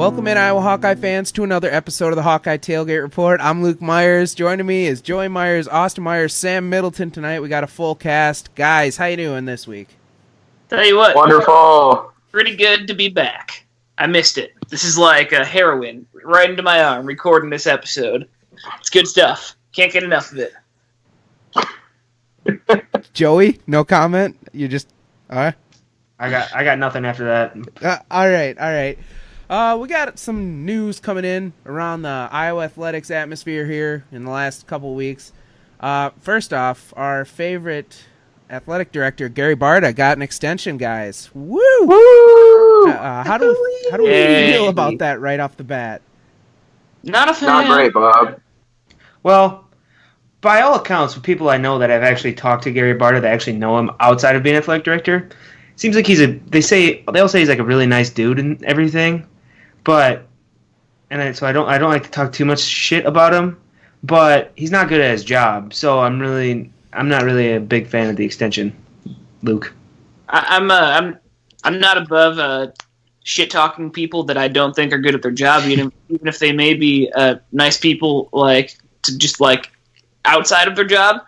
Welcome in, Iowa Hawkeye fans, to another episode of the Hawkeye Tailgate Report. I'm Luke Myers. Joining me is Joey Myers, Austin Myers, Sam Middleton tonight. We got a full cast. Guys, how you doing this week? Tell you what. Wonderful. Pretty good to be back. I missed it. This is like a heroin right into my arm recording this episode. It's good stuff. Can't get enough of it. Joey, no comment? You just... all right. I got nothing after that. All right. We got some news coming in around the Iowa athletics atmosphere here in the last couple of weeks. First off, our favorite athletic director, Gary Barta, got an extension, guys. Woo! Woo! How do we feel about that right off the bat? Not a fan. Not great, Bob. Well, by all accounts, with people I know that have actually talked to Gary Barta, that actually know him outside of being athletic director, seems like they all say he's like a really nice dude and everything. So I don't like to talk too much shit about him, but he's not good at his job. So I'm not really a big fan of the extension, Luke. I'm not above shit talking people that I don't think are good at their job, even if they may be nice people, like to just like outside of their job.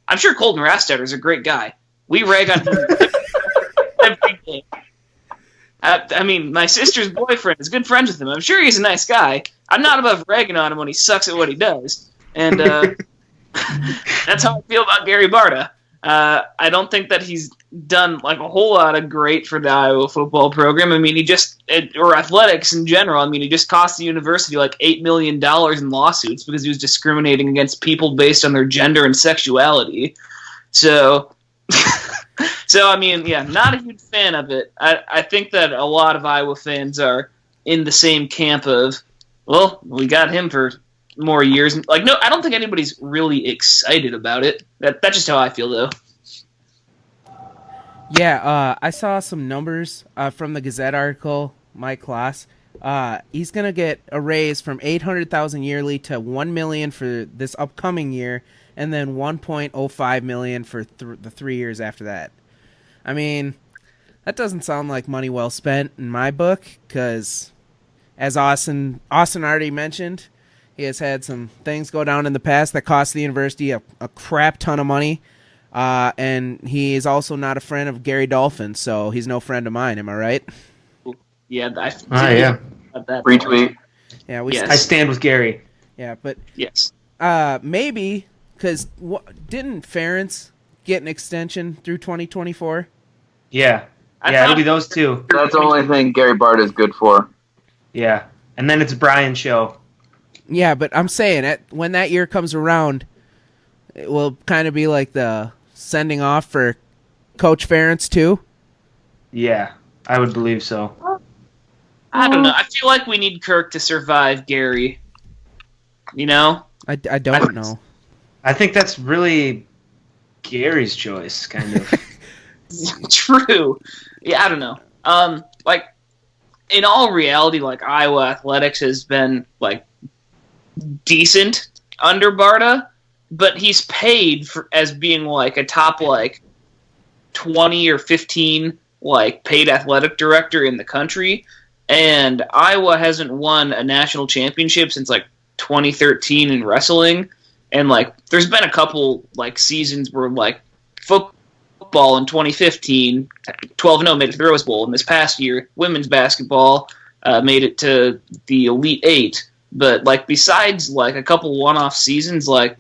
I'm sure Colton Rastetter is a great guy. We rag on him every day. I mean, my sister's boyfriend is good friends with him. I'm sure he's a nice guy. I'm not above ragging on him when he sucks at what he does. And that's how I feel about Gary Barta. I don't think that he's done like a whole lot of great for the Iowa football program. I mean, or athletics in general. I mean, he just cost the university like $8 million in lawsuits because he was discriminating against people based on their gender and sexuality. So... So, I mean, yeah, not a huge fan of it. I think that a lot of Iowa fans are in the same camp of, well, we got him for more years. Like, no, I don't think anybody's really excited about it. That's just how I feel, though. Yeah, I saw some numbers from the Gazette article, Mike Kloss. He's going to get a raise from $800,000 yearly to $1 million for this upcoming year, and then $1.05 million for the 3 years after that. I mean, that doesn't sound like money well spent in my book, because as Austin already mentioned, he has had some things go down in the past that cost the university a crap ton of money, and he is also not a friend of Gary Dolphin, so he's no friend of mine. Am I right? Yeah, yeah. Retweet. Yeah, I stand with Gary. Yeah, but yes, maybe because didn't Ferentz get an extension through 2024? Yeah, it'll be those two. That's the only thing Gary Barta is good for. Yeah, and then it's Brian's show. Yeah, but I'm saying when that year comes around, it will kind of be like the sending off for Coach Ferentz too. Yeah, I would believe so. I don't know. I feel like we need Kirk to survive Gary. You know? I don't know. I think that's really Gary's choice, kind of. True. Yeah, I don't know. Like, in all reality, like, Iowa athletics has been, like, decent under Barta, but he's paid as being, like, a top, like, 20 or 15, like, paid athletic director in the country, and Iowa hasn't won a national championship since, like, 2013 in wrestling, and, like, there's been a couple, like, seasons where, like, football in 2015, 12-0 made it to the Rose Bowl. And this past year, women's basketball made it to the Elite Eight. But, like, besides, like, a couple one-off seasons, like,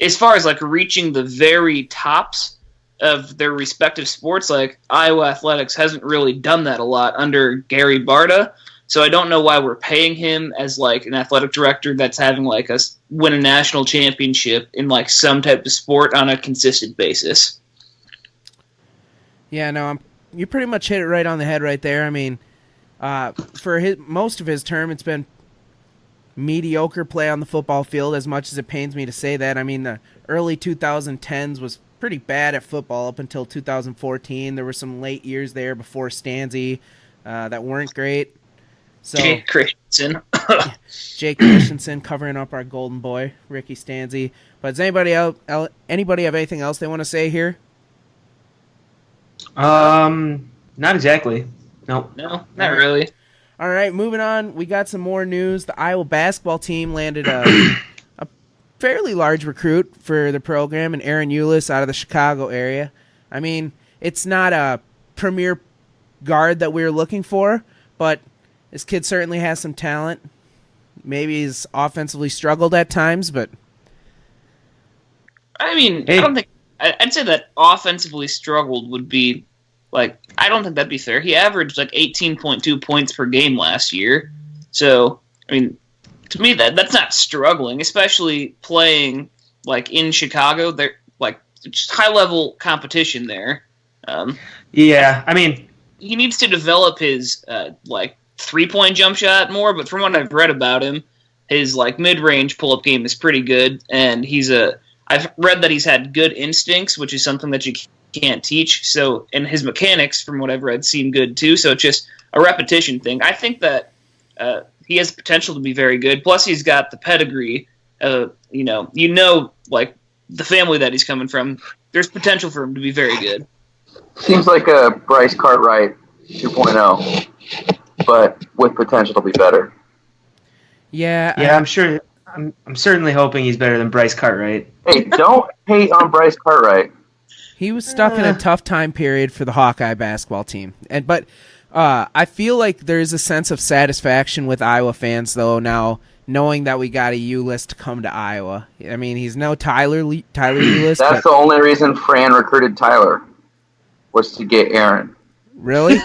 as far as, like, reaching the very tops of their respective sports, like, Iowa athletics hasn't really done that a lot under Gary Barta. So I don't know why we're paying him as, like, an athletic director that's having, like, us win a national championship in, like, some type of sport on a consistent basis. Yeah, no, you pretty much hit it right on the head right there. I mean, for most of his term, it's been mediocre play on the football field, as much as it pains me to say that. I mean, the early 2010s was pretty bad at football up until 2014. There were some late years there before Stanzi that weren't great. So, Jake Christensen. Jake Christensen covering up our golden boy, Ricky Stanzi. But does anybody have anything else they want to say here? Not exactly. Nope. No, not really. All right, moving on. We got some more news. The Iowa basketball team landed a fairly large recruit for the program, and Aaron Eulis out of the Chicago area. I mean, it's not a premier guard that we were looking for, but this kid certainly has some talent. Maybe he's offensively struggled at times, but I mean, Hey. I don't think I'd say that offensively struggled would be like I don't think that'd be fair. He averaged like 18.2 points per game last year, so I mean, to me that's not struggling, especially playing like in Chicago. They're like just high level competition there. Yeah, I mean, He needs to develop his like 3-point jump shot more, but from what I've read about him, his like mid-range pull-up game is pretty good, and I've read that he's had good instincts, which is something that you can't teach. So, and his mechanics, from what I've read, seem good too. So it's just a repetition thing. I think that he has the potential to be very good. Plus, he's got the pedigree. Like the family that he's coming from. There's potential for him to be very good. Seems like a Bryce Cartwright 2.0, but with potential to be better. yeah, I'm sure. I'm certainly hoping he's better than Bryce Cartwright. Hey, don't hate on Bryce Cartwright. he was stuck in a tough time period for the Hawkeye basketball team. But I feel like there's a sense of satisfaction with Iowa fans, though, now knowing that we got a U-list to come to Iowa. I mean, he's no Tyler U-list. That's the only reason Fran recruited Tyler, was to get Aaron. Really?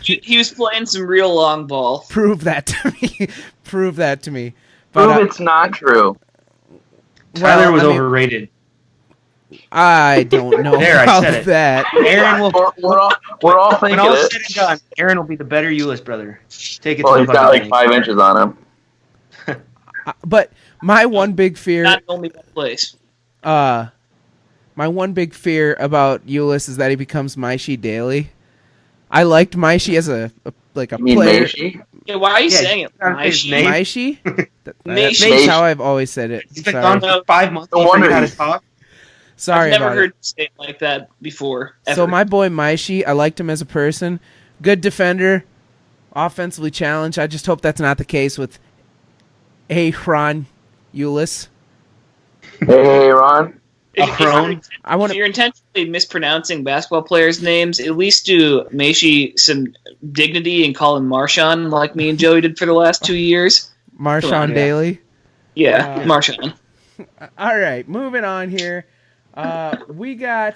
He was playing some real long ball. Prove that to me. Prove that to me. Prove it's not true. Tyler was overrated. I don't know There, I about said it. that. Aaron will. We're all When thinking all is it. said and done, Aaron will be the better Eulis brother. Take it Well, to he's the got fucking like bank. 5 inches on him. But my one big fear, Not only that place. my one big fear about Eulis is that he becomes Maishi Daily. I liked Maishi as a You mean player. Maishi? Yeah, why are you Yeah, saying it? you gotta say his name. Maishi? That's Maishi. how I've always said it. He's been Sorry, gone for 5 months. No He wonder forgot how to he's- talk. Sorry I've never about heard it. you say it like that before. Ever. So my boy Maishi, I liked him as a person. Good defender, offensively challenged. I just hope that's not the case with Aaron Eulis. Hey, Ron. I want If you're intentionally mispronouncing basketball players' names, at least do Maishi some dignity and call him Marshawn like me and Joey did for the last 2 years. Marshawn Come on, yeah. Daly. Yeah, Marshawn. All right, moving on here. We got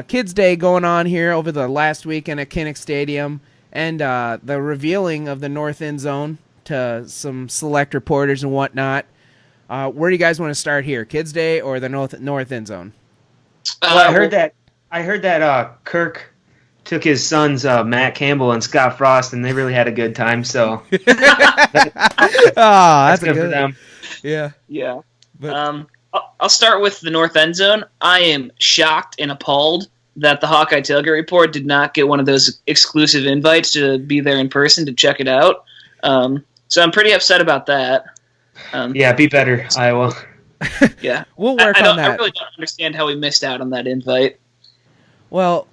Kids Day going on here over the last weekend at Kinnick Stadium, and the revealing of the North End Zone to some select reporters and whatnot. Where do you guys want to start here, Kids Day or the North End Zone? Well, I heard that Kirk took his sons Matt Campbell and Scott Frost, and they really had a good time. So That's good for them. Yeah. Yeah. But- I'll start with the North End Zone. I am shocked and appalled that the Hawkeye Tailgate Report did not get one of those exclusive invites to be there in person to check it out. So I'm pretty upset about that. Yeah, be better, Iowa. Yeah. We'll work I on that. I really don't understand how we missed out on that invite. Well,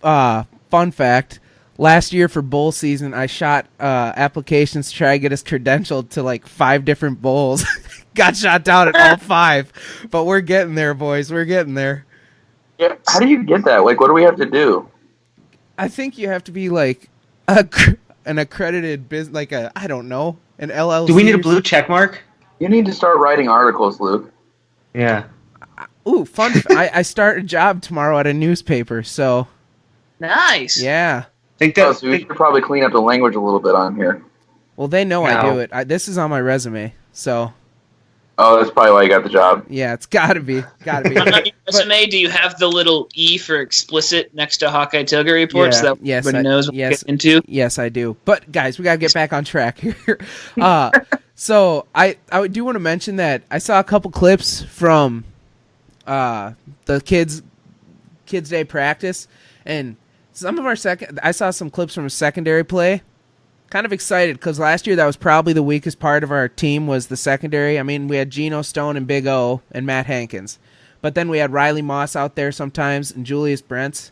fun fact. Last year for bowl season, I shot applications to try to get us credentialed to like 5 different bowls. Got shot down at all 5. But we're getting there, boys. We're getting there. Yeah. How do you get that? Like, what do we have to do? I think you have to be like an accredited business, like I don't know, an LLC. Do we need a or blue check mark? You need to start writing articles, Luke. Yeah. Ooh, fun. I start a job tomorrow at a newspaper, so Nice. yeah. Think Oh, that. so we should probably clean up the language a little bit on here. Well, they know I No. do it. This is on my resume, so Oh, that's probably why you got the job. yeah, it's gotta be. On your resume, do you have the little E for explicit next to Hawkeye Tailgate Report so that Yes, everybody knows what yes. we're getting into? Yes, I do. But guys, we gotta get back on track here. So I do want to mention that I saw a couple clips from the kids day practice, and some of our I saw some clips from a secondary play. Kind of excited because last year that was probably the weakest part of our team was the secondary. I mean, we had Geno Stone and Big O and Matt Hankins, but then we had Riley Moss out there sometimes and Julius Brents,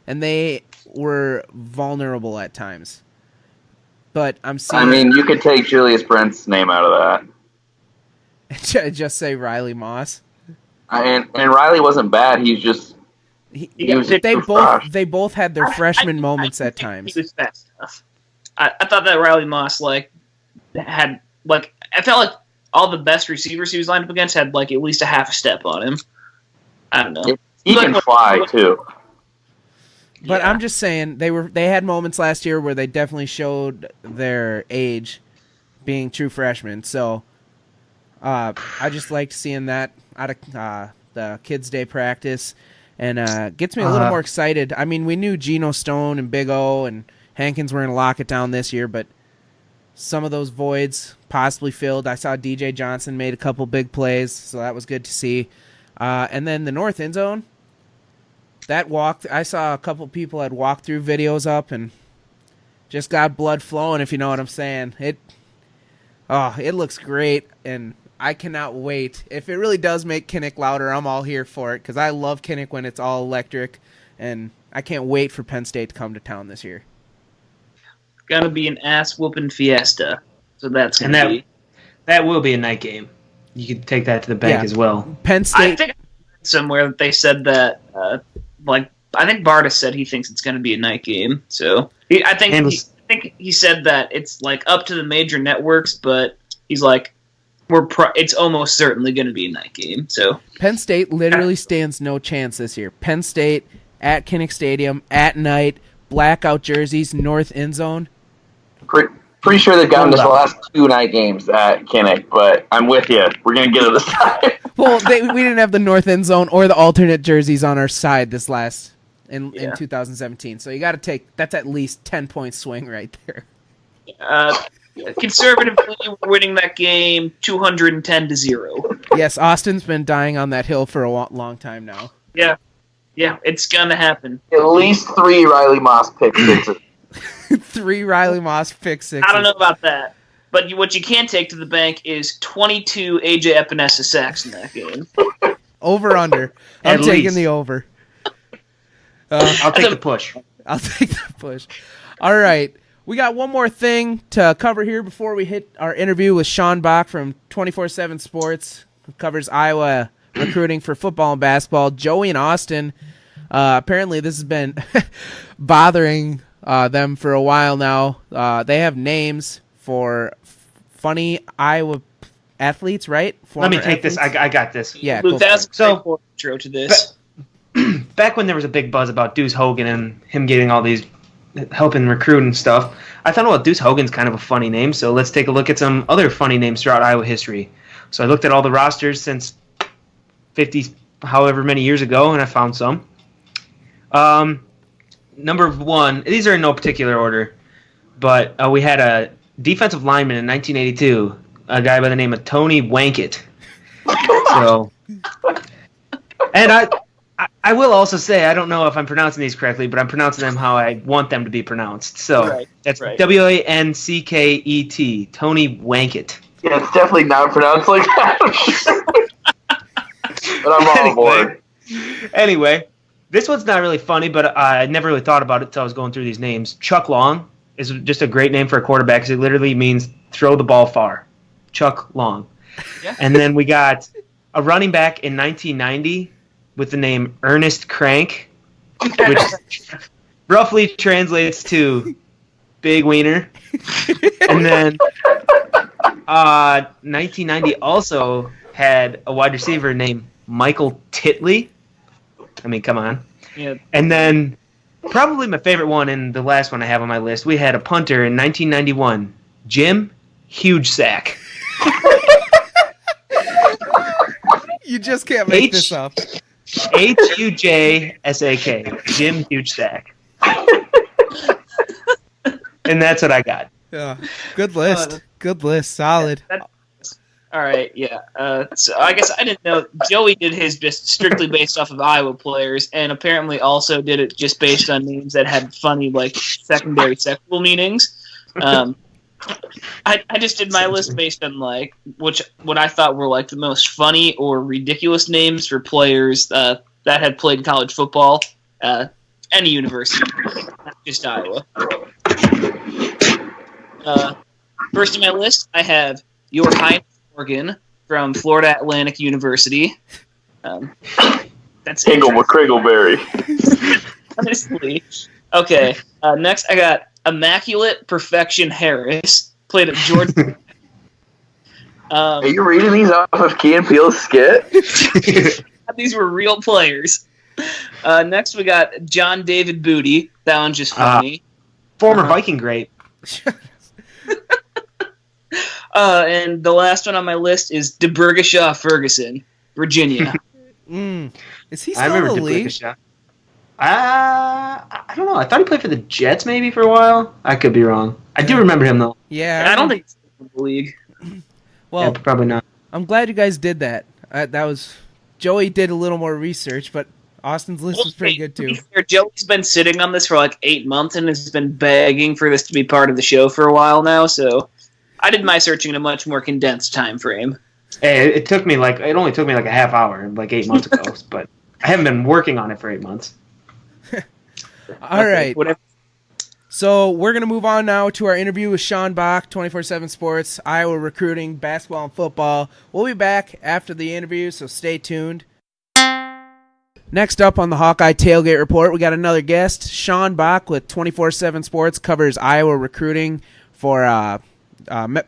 and they were vulnerable at times. but I'm seeing. I mean, you could take Julius Brent's name out of that. Just say Riley Moss. And Riley wasn't bad. He's just They both had their freshman moments at times. He was fast enough. I thought that Riley Moss had I felt like all the best receivers he was lined up against had at least a half a step on him. I don't know. He can fly too. But yeah. I'm just saying they had moments last year where they definitely showed their age, being true freshmen. So I just liked seeing that out of the Kids Day practice, and gets me a little more excited. I mean, we knew Geno Stone and Big O and Hankins were going to lock it down this year, but some of those voids possibly filled. I saw DJ Johnson made a couple big plays, so that was good to see. And then the north end zone, that walk, I saw a couple people had walkthrough videos up and just got blood flowing, if you know what I'm saying. It looks great, and I cannot wait. If it really does make Kinnick louder, I'm all here for it, because I love Kinnick when it's all electric, and I can't wait for Penn State to come to town this year. Gonna be an ass-whooping fiesta, so that's gonna be. That will be a night game. You can take that to the bank as well. Penn State. I think somewhere that they said that, I think Barta said he thinks it's going to be a night game. So I think he said that it's up to the major networks, but he's like, it's almost certainly going to be a night game. So Penn State literally stands no chance this year. Penn State at Kinnick Stadium at night, blackout jerseys, north end zone. Pretty sure they've gotten this the last 2 night games at Kinnick, but I'm with you. We're going to get it this time. Well, we didn't have the north end zone or the alternate jerseys on our side this last in 2017. So you got to that's at least 10-point swing right there. Conservatively, we're winning that game 210-0. Yes, Austin's been dying on that hill for a long time now. Yeah, it's gonna happen. At least 3 Riley Moss pick sixes. 3 Riley Moss pick sixes. I don't know about that. But what you can take to the bank is 22 AJ Epinesa sacks in that game. Over under. I'm taking the over. I'll take the push. I'll take the push. All right. We got one more thing to cover here before we hit our interview with Sean Bach from 24/7 Sports, who covers Iowa recruiting for football and basketball. Joey and Austin, apparently this has been bothering them for a while now. They have names for funny Iowa athletes, right? Let me take this. I got this. Yeah, Luke, that's so intro to this. Back when there was a big buzz about Deuce Hogan and him getting all these helping recruit and stuff, I thought, well, Deuce Hogan's kind of a funny name, so let's take a look at some other funny names throughout Iowa history. So I looked at all the rosters since 50 however many years ago, and I found some. Number 1, these are in no particular order, but we had a defensive lineman in 1982, a guy by the name of Tony Wankett. So, and I will also say, I don't know if I'm pronouncing these correctly, but I'm pronouncing them how I want them to be pronounced. So that's right. Wankett, Tony Wankett. Yeah, it's definitely not pronounced like that. But I'm on board. Anyway, this one's not really funny, but I never really thought about it until I was going through these names. Chuck Long is just a great name for a quarterback because it literally means throw the ball far. Chuck Long. Yeah. And then we got a running back in 1990 with the name Ernest Crank, which roughly translates to big wiener. And then 1990 also had a wide receiver named Michael Titley. I mean, come on. Yeah. And then probably my favorite one, and the last one I have on my list, we had a punter in 1991, Jim Huge Sack. You just can't make this up. Hujsak, Jim Huge Sack. And that's what I got. Yeah, good list. Good list. Solid. All right, yeah. So I guess I didn't know Joey did his just strictly based off of Iowa players, and apparently also did it just based on names that had funny, secondary sexual meanings. I just did my list based on what I thought were the most funny or ridiculous names for players that had played college football, any university, not just Iowa. First on my list, I have Your Highness Morgan from Florida Atlantic University. That's Hingle McCriggleberry. honestly. Okay. Next, I got Immaculate Perfection Harris, played at Georgia. Are you reading these off of Key and Peele's skit? These were real players. Next, we got John David Booty. That one's just funny. Former Viking great. And the last one on my list is DeBergashaw Ferguson, Virginia. Is he still I remember in the league? DeBergashaw. I don't know. I thought he played for the Jets maybe for a while. I could be wrong. I do remember him though. Yeah. I don't think he's in the league. Well, Yeah, probably not. I'm glad you guys did that. That was Joey did a little more research, but Austin's list was pretty good too. Joey's been sitting on this for like 8 months and has been begging for this to be part of the show for a while now. So I did my searching in a much more condensed time frame. Hey, it only took me like a half hour, like 8 months ago. But I haven't been working on it for 8 months. All right. Whatever. So we're going to move on now to our interview with Sean Bach, 24/7 Sports, Iowa recruiting, basketball and football. We'll be back after the interview, so stay tuned. Next up on the Hawkeye Tailgate Report, we got another guest. Sean Bach with 24/7 Sports covers Iowa recruiting for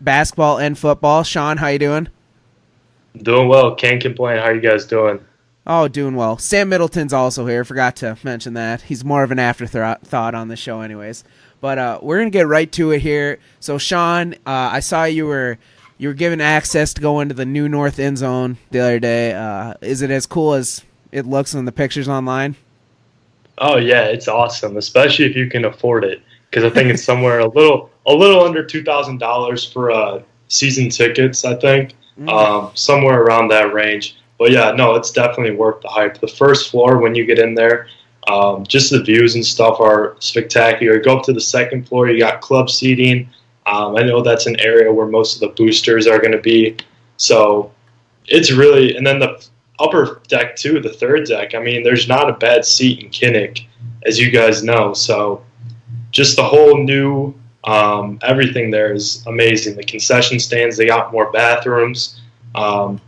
basketball and football. Sean, how you doing? Doing well. Can't complain. How you guys doing? Oh, doing well. Sam Middleton's also here. Forgot to mention that. He's more of an afterthought on the show anyways. But we're going to get right to it here. So, Sean, I saw you were given access to go into the new North End Zone the other day. Is it as cool as it looks in the pictures online? Oh yeah, it's awesome, especially if you can afford it. Because I think it's somewhere a little under $2,000 for season tickets. I think somewhere around that range. But yeah, no, it's definitely worth the hype. The first floor, when you get in there, just the views and stuff are spectacular. Go up to the second floor, you got club seating. I know that's an area where most of the boosters are going to be. So it's really, and then the upper deck too, the third deck. I mean, there's not a bad seat in Kinnick, as you guys know. So just the whole new everything there is amazing. The concession stands, they got more bathrooms.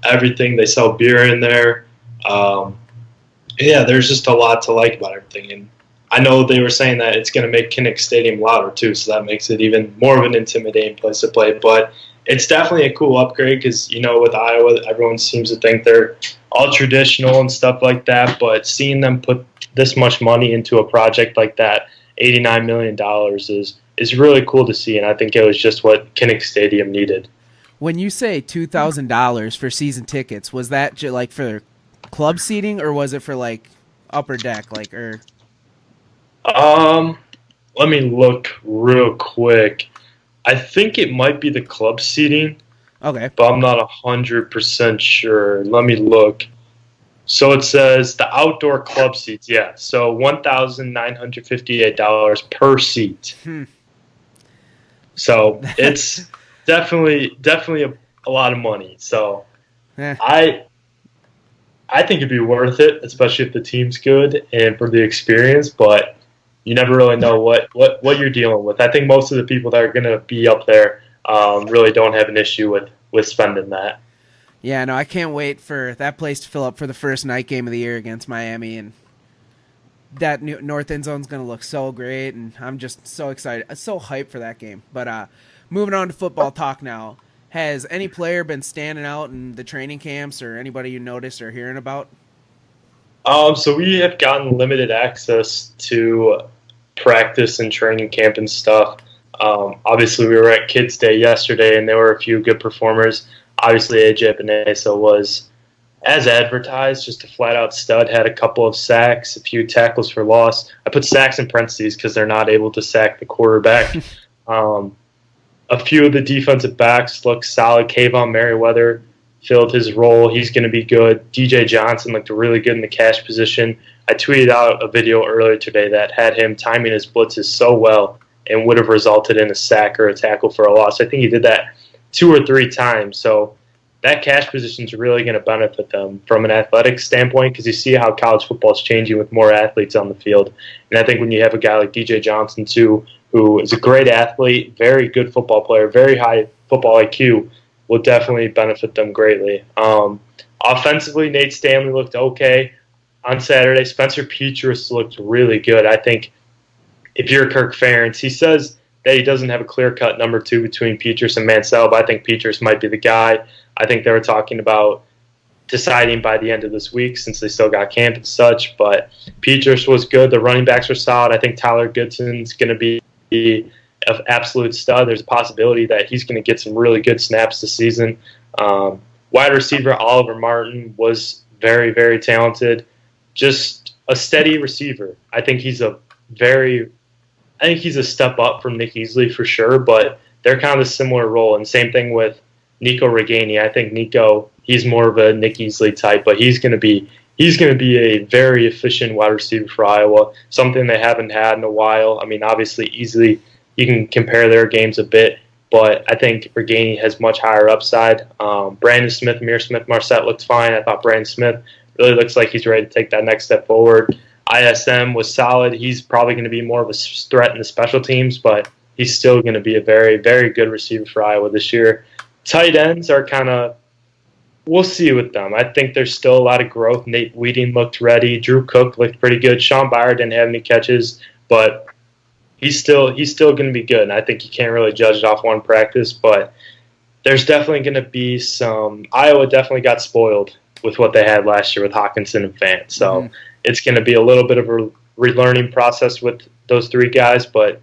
Everything, they sell beer in there. Yeah, there's just a lot to like about everything. And I know they were saying that it's going to make Kinnick Stadium louder too, so that makes it even more of an intimidating place to play. But it's definitely a cool upgrade because, you know, with Iowa, everyone seems to think they're all traditional and stuff like that. But seeing them put this much money into a project like that, $89 million, is really cool to see. And I think it was just what Kinnick Stadium needed. When you say $2,000 for season tickets, was that like for club seating or was it for like upper deck, like or? Let me look real quick. I think it might be the club seating. Okay. But I'm not 100% sure. Let me look. So it says the outdoor club seats, yeah. So $1,958 per seat. So it's definitely a lot of money. So I think it'd be worth it, especially if the team's good and for the experience. But you never really know what you're dealing with. I think most of the people that are going to be up there really don't have an issue with spending that. Yeah, no, I can't wait for that place to fill up for the first night game of the year against Miami, and that new North End Zone's going to look so great, and I'm just so excited. I'm so hyped for that game. But moving on to football talk now. Has any player been standing out in the training camps or anybody you noticed or hearing about? So we have gotten limited access to practice and training camp and stuff. Obviously, we were at Kids Day yesterday, and there were a few good performers. Obviously, AJ Benesa was, as advertised, just a flat-out stud. Had a couple of sacks, a few tackles for loss. I put sacks in parentheses because they're not able to sack the quarterback. A few of the defensive backs look solid. Kayvon Merriweather filled his role. He's going to be good. DJ Johnson looked really good in the cash position. I tweeted out a video earlier today that had him timing his blitzes so well and would have resulted in a sack or a tackle for a loss. I think he did that 2 or 3 times. So that cash position is really going to benefit them from an athletic standpoint because you see how college football is changing with more athletes on the field. And I think when you have a guy like DJ Johnson, too, who is a great athlete, very good football player, very high football IQ, will definitely benefit them greatly. Offensively, Nate Stanley looked okay on Saturday. Spencer Petras looked really good. I think if you're Kirk Ferentz, he says that he doesn't have a clear-cut number 2 between Petras and Mansell, but I think Petras might be the guy. I think they were talking about deciding by the end of this week since they still got camp and such, but Petras was good. The running backs were solid. I think Tyler Goodson's going to be an absolute stud. There's a possibility that he's going to get some really good snaps this season. Wide receiver Oliver Martin was very, very talented. Just a steady receiver. I think he's a step up from Nick Easley for sure, but they're kind of a similar role. And same thing with Nico Reganey. I think Nico, he's more of a Nick Easley type, but he's going to be a very efficient wide receiver for Iowa, something they haven't had in a while. I mean, obviously, easily you can compare their games a bit, but I think Reganey has much higher upside. Brandon Smith, Amir Smith-Marset looked fine. I thought Brandon Smith really looks like he's ready to take that next step forward. ISM was solid. He's probably going to be more of a threat in the special teams, but he's still going to be a very, very good receiver for Iowa this year. Tight ends are kind of, we'll see with them. I think there's still a lot of growth. Nate Wheating looked ready. Drew Cook looked pretty good. Sean Byer didn't have any catches, but he's still going to be good. And I think you can't really judge it off one practice, but there's definitely going to be some – Iowa definitely got spoiled with what they had last year with Hawkinson and Fant. So it's going to be a little bit of a relearning process with those 3 guys, but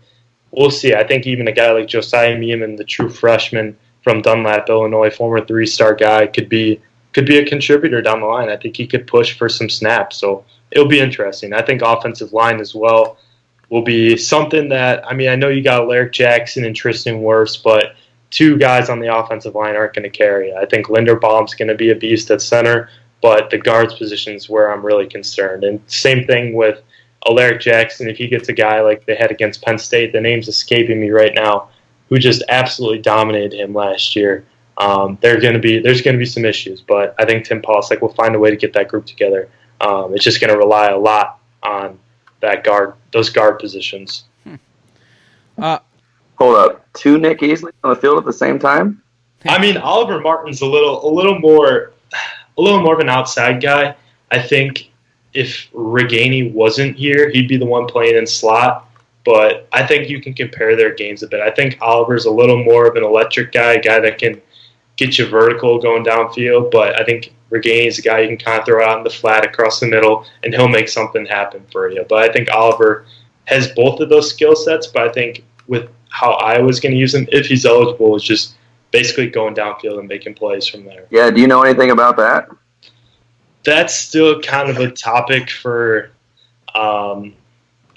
we'll see. I think even a guy like Josiah Meeman, the true freshman from Dunlap, Illinois, former 3-star guy, could be a contributor down the line. I think he could push for some snaps, so it'll be interesting. I think offensive line as well will be something that, I mean, I know you got Alaric Jackson and Tristan Wirfs, but 2 guys on the offensive line aren't going to carry it. I think Linderbaum's going to be a beast at center, but the guards position is where I'm really concerned. And same thing with Alaric Jackson. If he gets a guy like they had against Penn State, the name's escaping me right now, who just absolutely dominated him last year, there's going to be some issues. But I think Tim Pausick will find a way to get that group together. It's just going to rely a lot on those guard positions. Hold up, 2 Nick Easley on the field at the same time? I mean, Oliver Martin's a little more of an outside guy. I think if Reganey wasn't here, he'd be the one playing in slot. But I think you can compare their games a bit. I think Oliver's a little more of an electric guy, a guy that can get you vertical going downfield. But I think Reganey's a guy you can kind of throw out in the flat across the middle, and he'll make something happen for you. But I think Oliver has both of those skill sets. But I think with how Iowa's going to use him, if he's eligible, is just basically going downfield and making plays from there. Yeah, do you know anything about that? That's still kind of a topic for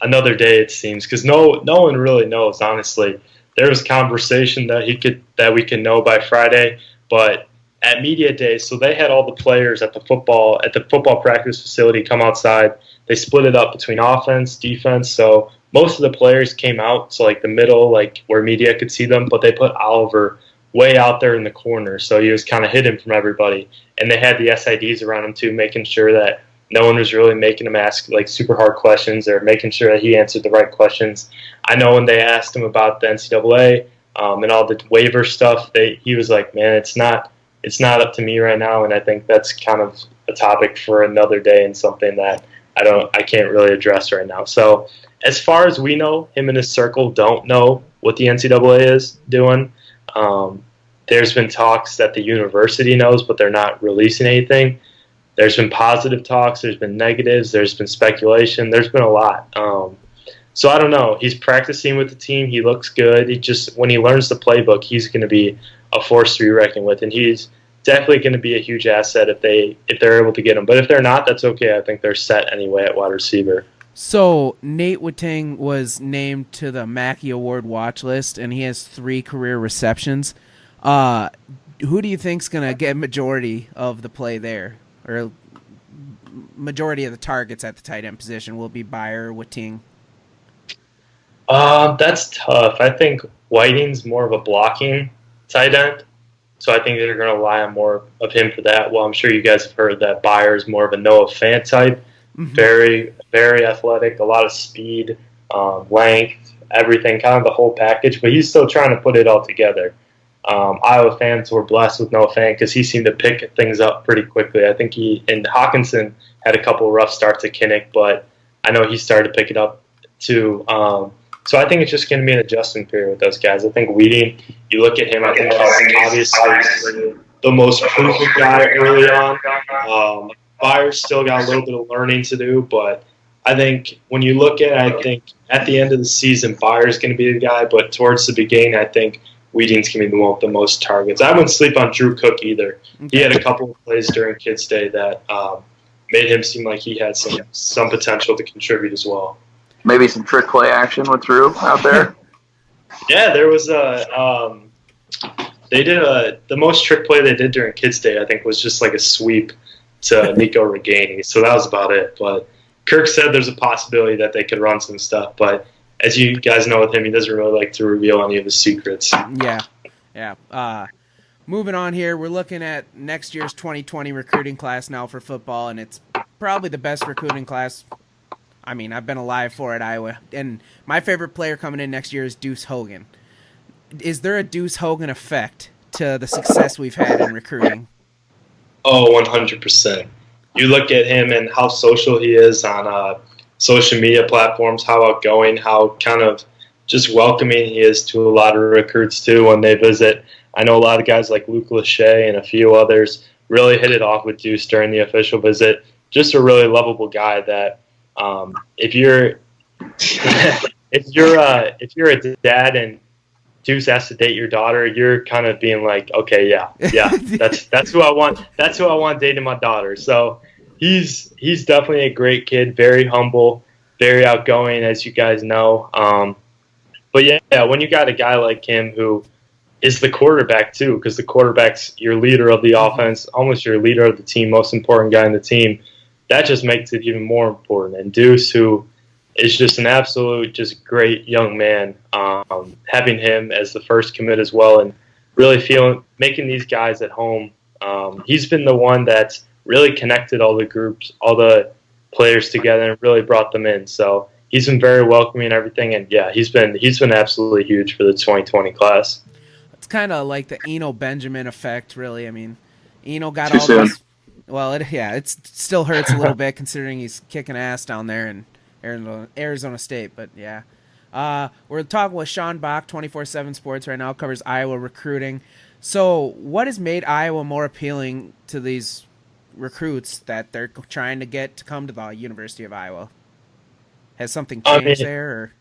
another day, it seems, because no one really knows, honestly. There was conversation that we can know by Friday, but at media day, so they had all the players at the football practice facility come outside. They split it up between offense, defense, so most of the players came out to like the middle, like where media could see them, but they put Oliver way out there in the corner, so he was kind of hidden from everybody. And they had the SIDs around him too, making sure that no one was really making him ask like super hard questions or making sure that he answered the right questions. I know when they asked him about the NCAA and all the waiver stuff, he was like, "Man, it's not up to me right now." And I think that's kind of a topic for another day and something that I can't really address right now. So as far as we know, him and his circle don't know what the NCAA is doing. There's been talks that the university knows, but they're not releasing anything. There's been positive talks. There's been negatives. There's been speculation. There's been a lot. So I don't know. He's practicing with the team. He looks good. When he learns the playbook, he's going to be a force to be reckoned with, and he's definitely going to be a huge asset if they're able to get him. But if they're not, that's okay. I think they're set anyway at wide receiver. So Nate Witting was named to the Mackey Award watch list, and he has 3 career receptions. Who do you think's going to get majority of the play there, or majority of the targets at the tight end position? Will it be Byer or Witting? That's tough. I think Whiting's more of a blocking tight end, so I think they're going to rely on more of him for that. Well, I'm sure you guys have heard that Byer is more of a Noah Fant type. Mm-hmm. Very, very athletic, a lot of speed, length. everything, kind of the whole package, but he's still trying to put it all together. Iowa fans were blessed with Noah Fant because he seemed to pick things up pretty quickly. I think Hawkinson had a couple rough starts at Kinnick, but I know he started to pick it up too. So I think it's just going to be an adjustment period with those guys. I think Weeding, you look at him, I think he's obviously the most proven guy early on. Byers still got a little bit of learning to do, but I think when you look at it, I think at the end of the season, Byers is going to be the guy, but towards the beginning, I think Weeding's going to be the one with the most targets. I wouldn't sleep on Drew Cook either. He had a couple of plays during Kids Day that made him seem like he had some potential to contribute as well. Maybe some trick play action with Drew out there. Yeah, there was the most trick play they did during Kids Day, I think, was just like a sweep to Nico Reganey. So that was about it. But Kirk said there's a possibility that they could run some stuff. But as you guys know with him, he doesn't really like to reveal any of his secrets. Yeah. Moving on here, we're looking at next year's 2020 recruiting class now for football, and it's probably the best recruiting class. I mean, I've been alive for at Iowa. And my favorite player coming in next year is Deuce Hogan. Is there a Deuce Hogan effect to the success we've had in recruiting? Oh, 100%. You look at him and how social he is on social media platforms, how outgoing, how kind of just welcoming he is to a lot of recruits, too, when they visit. I know a lot of guys like Luke Lachey and a few others really hit it off with Deuce during the official visit. Just a really lovable guy that if you're a dad and Deuce has to date your daughter, you're kind of being like, okay, yeah, that's who I want. That's who I want dating my daughter. So he's definitely a great kid, very humble, very outgoing, as you guys know. But yeah, when you got a guy like him who is the quarterback too, because the quarterback's your leader of the offense, almost your leader of the team, most important guy in the team, that just makes it even more important. And Deuce, who is just an absolute, just great young man, having him as the first commit as well, and really making these guys at home. He's been the one that's really connected all the groups, all the players together, and really brought them in. So he's been very welcoming and everything, and yeah, he's been absolutely huge for the 2020 class. It's kind of like the Eno Benjamin effect, really. I mean, Eno got Too all soon. those. Well, it still hurts a little bit considering he's kicking ass down there in Arizona State. But yeah, we're talking with Sean Bach, 24/7 Sports right now, covers Iowa recruiting. So, what has made Iowa more appealing to these recruits that they're trying to get to come to the University of Iowa? Has something changed there? Or?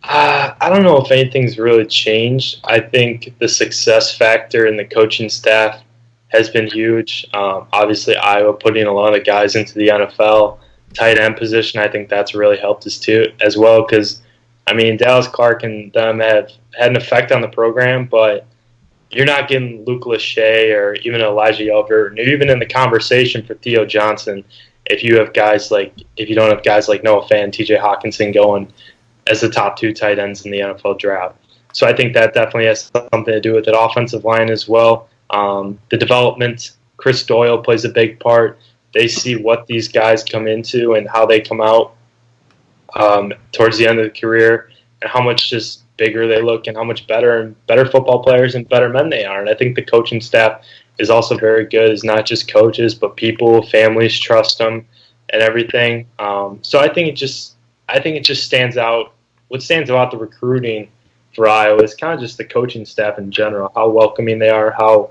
I don't know if anything's really changed. I think the success factor in the coaching staff has been huge. Obviously, Iowa putting a lot of guys into the NFL tight end position, I think that's really helped us too, as well. Because I mean, Dallas Clark and them have had an effect on the program, but you're not getting Luke Lachey or even Elijah Yelver, or even in the conversation for Theo Johnson if you don't have guys like Noah Fant, T.J. Hawkinson going as the top two tight ends in the NFL draft. So I think that definitely has something to do with it. Offensive line as well. The development, Chris Doyle plays a big part. They see what these guys come into and how they come out towards the end of the career, and how much just bigger they look and how much better football players and better men they are. And I think the coaching staff is also very good. It's not just coaches, but people, families trust them and everything. So I think it just stands out. What stands out the recruiting for Iowa is kind of just the coaching staff in general, how welcoming they are, how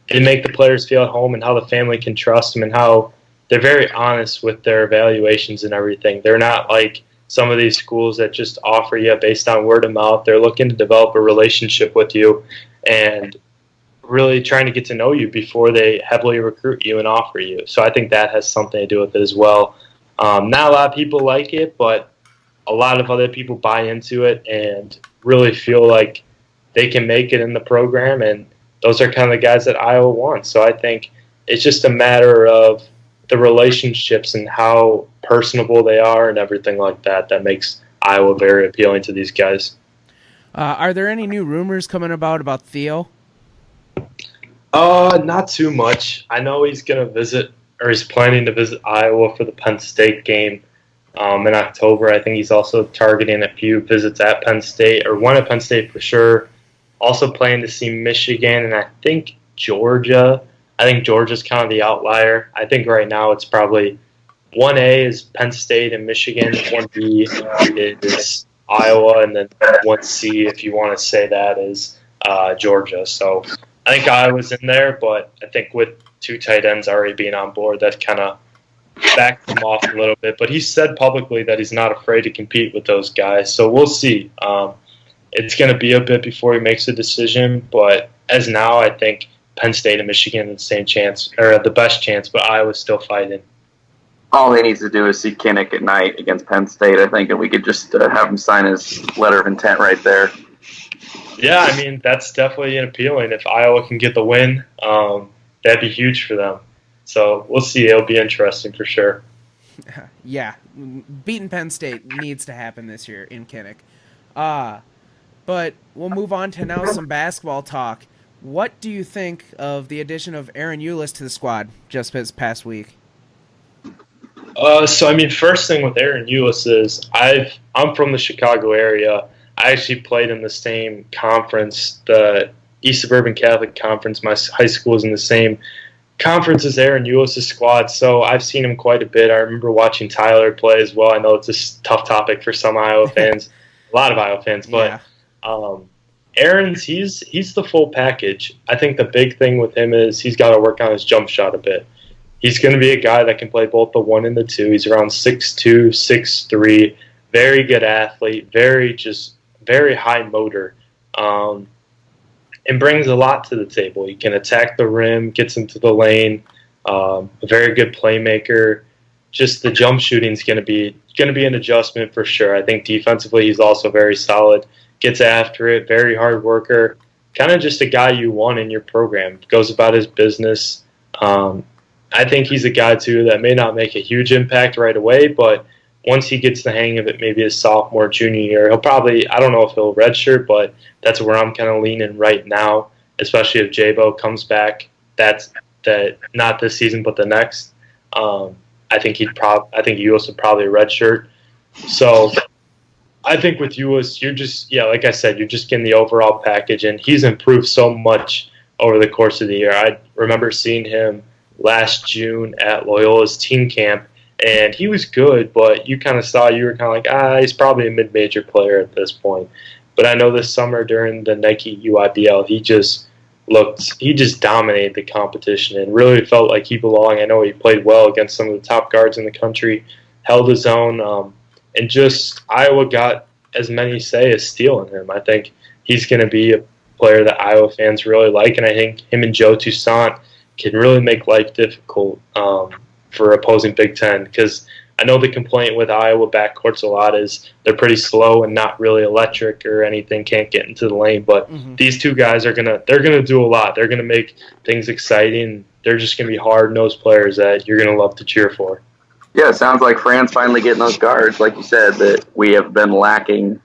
they make the players feel at home, and how the family can trust them, and how they're very honest with their evaluations and everything. They're not like some of these schools that just offer you based on word of mouth. They're looking to develop a relationship with you and really trying to get to know you before they heavily recruit you and offer you. So I think that has something to do with it as well. Not a lot of people like it, but a lot of other people buy into it and really feel like they can make it in the program, and those are kind of the guys that Iowa wants. So I think it's just a matter of the relationships and how personable they are and everything like that that makes Iowa very appealing to these guys. Are there any new rumors coming about Theo? Not too much. I know he's going to visit, or he's planning to visit Iowa for the Penn State game in October. I think he's also targeting a few visits at Penn State, or one at Penn State for sure. Also planning to see Michigan and I think Georgia. I think Georgia's kind of the outlier. I think right now it's probably 1A is Penn State and Michigan, 1B is Iowa, and then 1C, if you want to say that, is Georgia. So I think Iowa's in there, but I think with two tight ends already being on board, that kind of backed him off a little bit. But he said publicly that he's not afraid to compete with those guys. So we'll see. It's going to be a bit before he makes a decision, but as now, I think Penn State and Michigan have the same chance, or the best chance, but Iowa's still fighting. All he needs to do is see Kinnick at night against Penn State, I think, and we could just have him sign his letter of intent right there. Yeah, I mean, that's definitely appealing. If Iowa can get the win, that'd be huge for them. So we'll see. It'll be interesting for sure. Yeah, beating Penn State needs to happen this year in Kinnick. But we'll move on to now some basketball talk. What do you think of the addition of Aaron Eulis to the squad just this past week? So I mean, first thing with Aaron Eulis is I'm from the Chicago area. I actually played in the same conference, the East Suburban Catholic Conference. My high school is in the same conference as Aaron Eulis' squad, so I've seen him quite a bit. I remember watching Tyler play as well. I know it's a tough topic for some Iowa fans, a lot of Iowa fans, but Aaron's he's the full package. I think the big thing with him is he's got to work on his jump shot a bit. He's going to be a guy that can play both the 1 and the 2. He's around 6'2", 6'3", very good athlete, very high motor, and brings a lot to the table. He can attack the rim, gets into the lane, a very good playmaker. Just the jump shooting is going to be an adjustment for sure. I think defensively he's also very solid, gets after it, very hard worker, kind of just a guy you want in your program. Goes about his business. I think he's a guy, too, that may not make a huge impact right away, but once he gets the hang of it, maybe his sophomore, junior year, he'll probably, I don't know if he'll redshirt, but that's where I'm kind of leaning right now, especially if J-Bo comes back. That not this season, but the next. I think Eulis would probably redshirt. So I think with Eulis, you're just, like I said, you're just getting the overall package, and he's improved so much over the course of the year. I remember seeing him last June at Loyola's team camp, and he was good, but you kind of saw, you were kind of like, he's probably a mid-major player at this point. But I know this summer during the Nike UIBL, he just dominated the competition and really felt like he belonged. I know he played well against some of the top guards in the country, held his own, and just Iowa got, as many say, a steal in him. I think he's going to be a player that Iowa fans really like, and I think him and Joe Toussaint can really make life difficult for opposing Big Ten, because I know the complaint with Iowa backcourts a lot is they're pretty slow and not really electric or anything, can't get into the lane. But these two guys they're gonna do a lot. They're gonna make things exciting. They're just gonna be hard-nosed players that you're gonna love to cheer for. Yeah, it sounds like Fran's finally getting those guards, like you said, that we have been lacking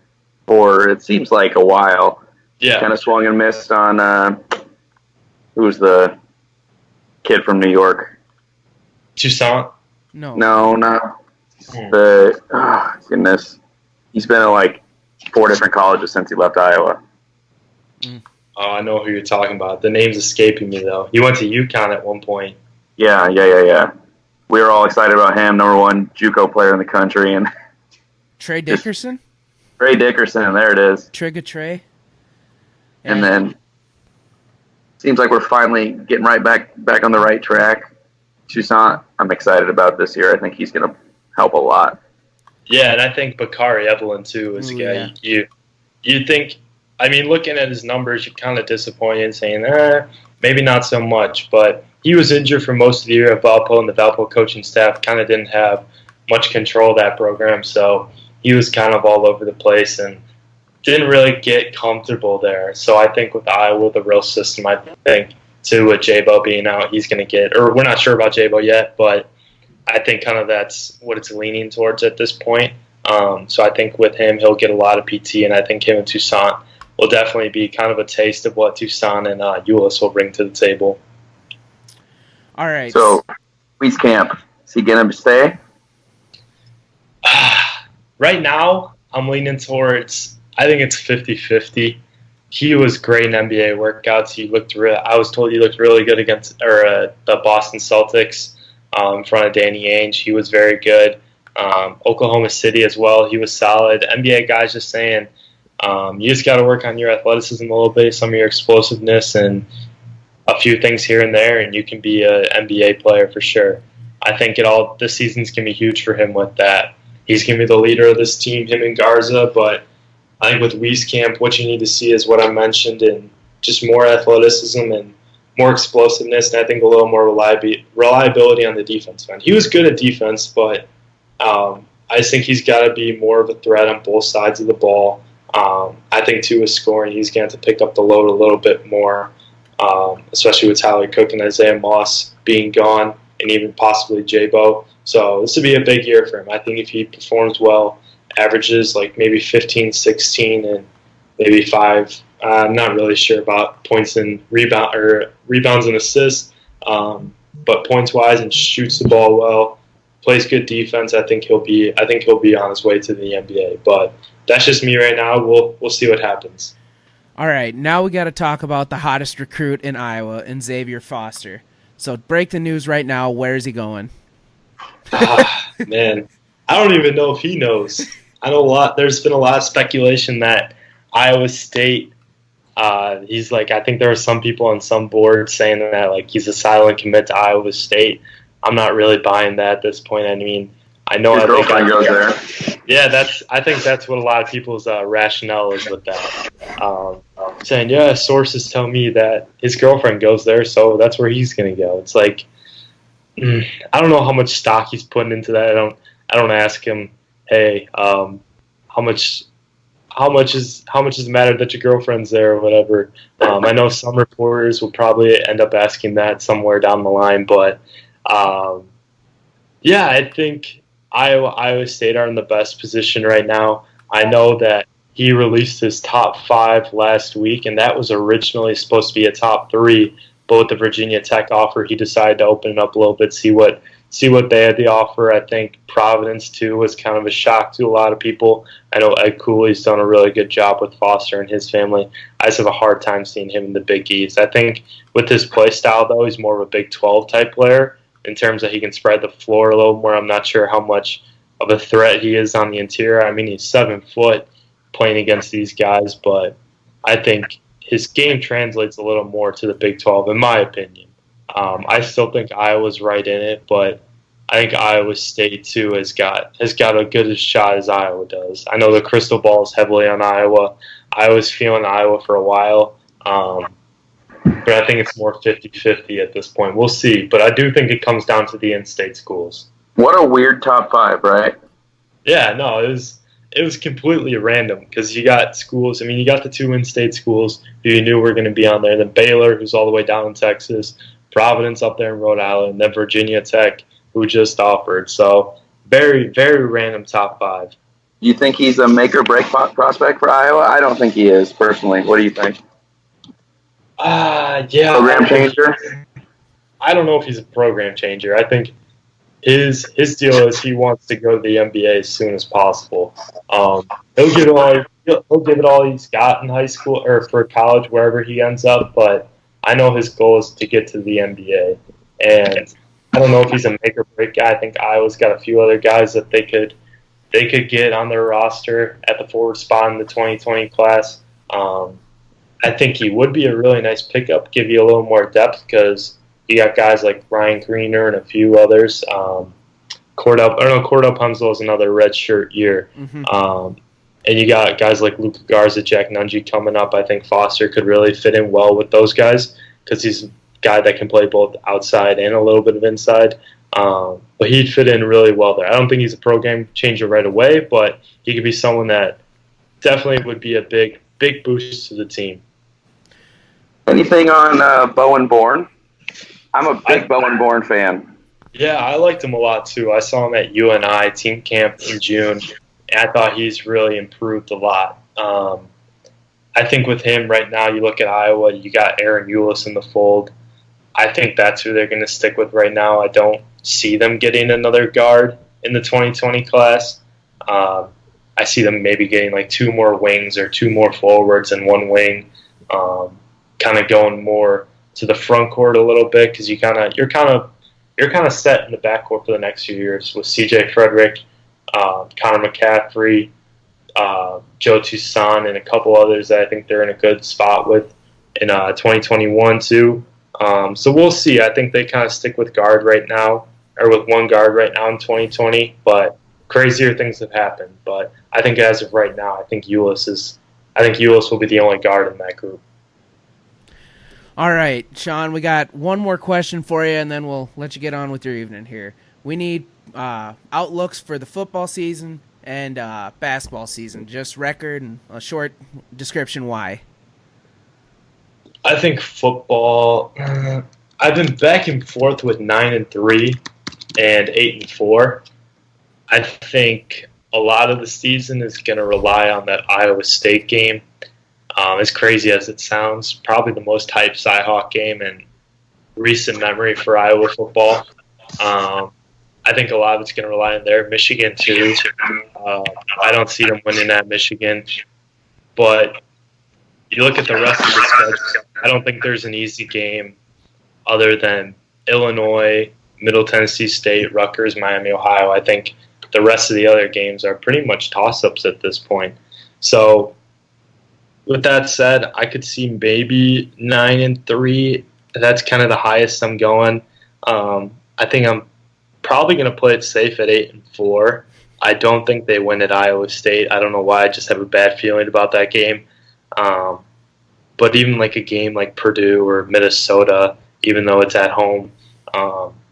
for, it seems like, a while. Yeah. Kind of swung and missed on, who's the kid from New York? Toussaint? No. Goodness. He's been at like 4 different colleges since he left Iowa. Oh, I know who you're talking about. The name's escaping me, though. He went to UConn at one point. Yeah. We were all excited about him, number 1 JUCO player in the country. And Trey Dickerson? Trey Dickerson, there it is. Trigga Trey. And then seems like we're finally getting right back on the right track. Toussaint, I'm excited about this year. I think he's going to help a lot. Yeah, and I think Bakari Evelyn, too, is a guy you'd think, I mean, looking at his numbers, you're kind of disappointed saying, maybe not so much, but he was injured for most of the year at Valpo, and the Valpo coaching staff kind of didn't have much control of that program, so he was kind of all over the place and didn't really get comfortable there. So I think with Iowa, the real system, I think, too, with J-Bo being out, he's going to get, or we're not sure about J-Bo yet, but I think kind of that's what it's leaning towards at this point. So I think with him, he'll get a lot of PT, and I think him and Toussaint will definitely be kind of a taste of what Toussaint and Eulis will bring to the table. All right. So, Weiss Camp, is he going to stay? right now, I'm leaning towards, I think it's 50-50. He was great in NBA workouts. I was told he looked really good against the Boston Celtics in front of Danny Ainge. He was very good. Oklahoma City as well. He was solid. NBA guys just saying, you just got to work on your athleticism a little bit, some of your explosiveness, and a few things here and there, and you can be an NBA player for sure. I think this season's going to be huge for him with that. He's going to be the leader of this team, him and Garza, but I think with Wieskamp, what you need to see is what I mentioned, and just more athleticism and more explosiveness, and I think a little more reliability on the defense end. He was good at defense, but I just think he's got to be more of a threat on both sides of the ball. I think, too, with scoring, he's going to have to pick up the load a little bit more, especially with Tyler Cook and Isaiah Moss being gone, and even possibly J-Bo. So this would be a big year for him. I think if he performs well, averages like maybe 15, 16, and maybe 5. I'm not really sure about points and rebounds and assists, but points-wise and shoots the ball well, plays good defense. I think he'll be on his way to the NBA. But that's just me right now. We'll see what happens. All right, now we got to talk about the hottest recruit in Iowa, and Xavier Foster. So break the news right now. Where is he going? Man, I don't even know if he knows. I know there's been a lot of speculation that Iowa State, he's like, I think there are some people on some boards saying that like he's a silent commit to Iowa State. I'm not really buying that at this point. I mean, I know his girlfriend goes there. Yeah, I think that's what a lot of people's rationale is with that. Saying, yeah, sources tell me that his girlfriend goes there, so that's where he's going to go. It's like, I don't know how much stock he's putting into that. I don't ask him, hey, how much does it matter that your girlfriend's there or whatever. I know some reporters will probably end up asking that somewhere down the line, but yeah, I think Iowa State are in the best position right now. I know that he released his top 5 last week, and that was originally supposed to be a top 3. But with the Virginia Tech offer, he decided to open it up a little bit, see what they had to offer. I think Providence, too, was kind of a shock to a lot of people. I know Ed Cooley's done a really good job with Foster and his family. I just have a hard time seeing him in the Big East. I think with his play style, though, he's more of a Big 12 type player in terms of he can spread the floor a little more. I'm not sure how much of a threat he is on the interior. I mean, he's 7 foot playing against these guys, but I think his game translates a little more to the Big 12, in my opinion. I still think Iowa's right in it, but I think Iowa State, too, has got a good a shot as Iowa does. I know the crystal ball is heavily on Iowa. I was feeling Iowa for a while, but I think it's more 50-50 at this point. We'll see, but I do think it comes down to the in-state schools. What a weird top 5, right? Yeah, no, it was completely random because you got schools. I mean, you got the 2 in-state schools who you knew were going to be on there. Then Baylor, who's all the way down in Texas, Providence up there in Rhode Island, and then Virginia Tech, who just offered. So very, very random top 5. You think he's a make or break prospect for Iowa? I don't think he is, personally. What do you think? Yeah. Program changer? I don't know if he's a program changer. I think his deal is he wants to go to the NBA as soon as possible. He'll give it all he's got in high school or for college, wherever he ends up. But I know his goal is to get to the NBA, and I don't know if he's a make or break guy. I think Iowa's got a few other guys that they could get on their roster at the forward spot in the 2020 class. I think he would be a really nice pickup, give you a little more depth because you got guys like Ryan Greener and a few others. Cordell Pumslow is another redshirt year. Mm-hmm. And you got guys like Luka Garza, Jack Nungy coming up. I think Foster could really fit in well with those guys because he's a guy that can play both outside and a little bit of inside. But he'd fit in really well there. I don't think he's a program changer right away, but he could be someone that definitely would be a big boost to the team. Anything on Bowen Bourne? I'm a big Bowen Bourne fan. Yeah, I liked him a lot too. I saw him at UNI team camp in June, and I thought he's really improved a lot. I think with him right now, you look at Iowa, you got Aaron Eulis in the fold. I think that's who they're going to stick with right now. I don't see them getting another guard in the 2020 class. I see them maybe getting like 2 more wings or 2 more forwards and 1 wing, kind of going more to the front court a little bit because you're kind of set in the backcourt for the next few years with C.J. Frederick, Connor McCaffrey, Joe Toussaint, and a couple others that I think they're in a good spot with in 2021 too. So we'll see. I think they kind of stick with guard right now, or with 1 guard right now in 2020, but crazier things have happened. But I think as of right now, I think Ulis will be the only guard in that group. All right, Sean, we got one more question for you, and then we'll let you get on with your evening here. We need outlooks for the football season and basketball season, just record and a short description why. I think football, I've been back and forth with 9-3 and 8-4. I think a lot of the season is going to rely on that Iowa State game. As crazy as it sounds, probably the most hyped Cyhawk game in recent memory for Iowa football. I think a lot of it's going to rely on there. Michigan, too. I don't see them winning at Michigan. But you look at the rest of the schedule, I don't think there's an easy game other than Illinois, Middle Tennessee State, Rutgers, Miami, Ohio. I think the rest of the other games are pretty much toss-ups at this point. So with that said, I could see maybe 9-3. That's kind of the highest I'm going. I think I'm probably going to play it safe at 8-4. I don't think they win at Iowa State. I don't know why. I just have a bad feeling about that game. But even like a game like Purdue or Minnesota, even though it's at home,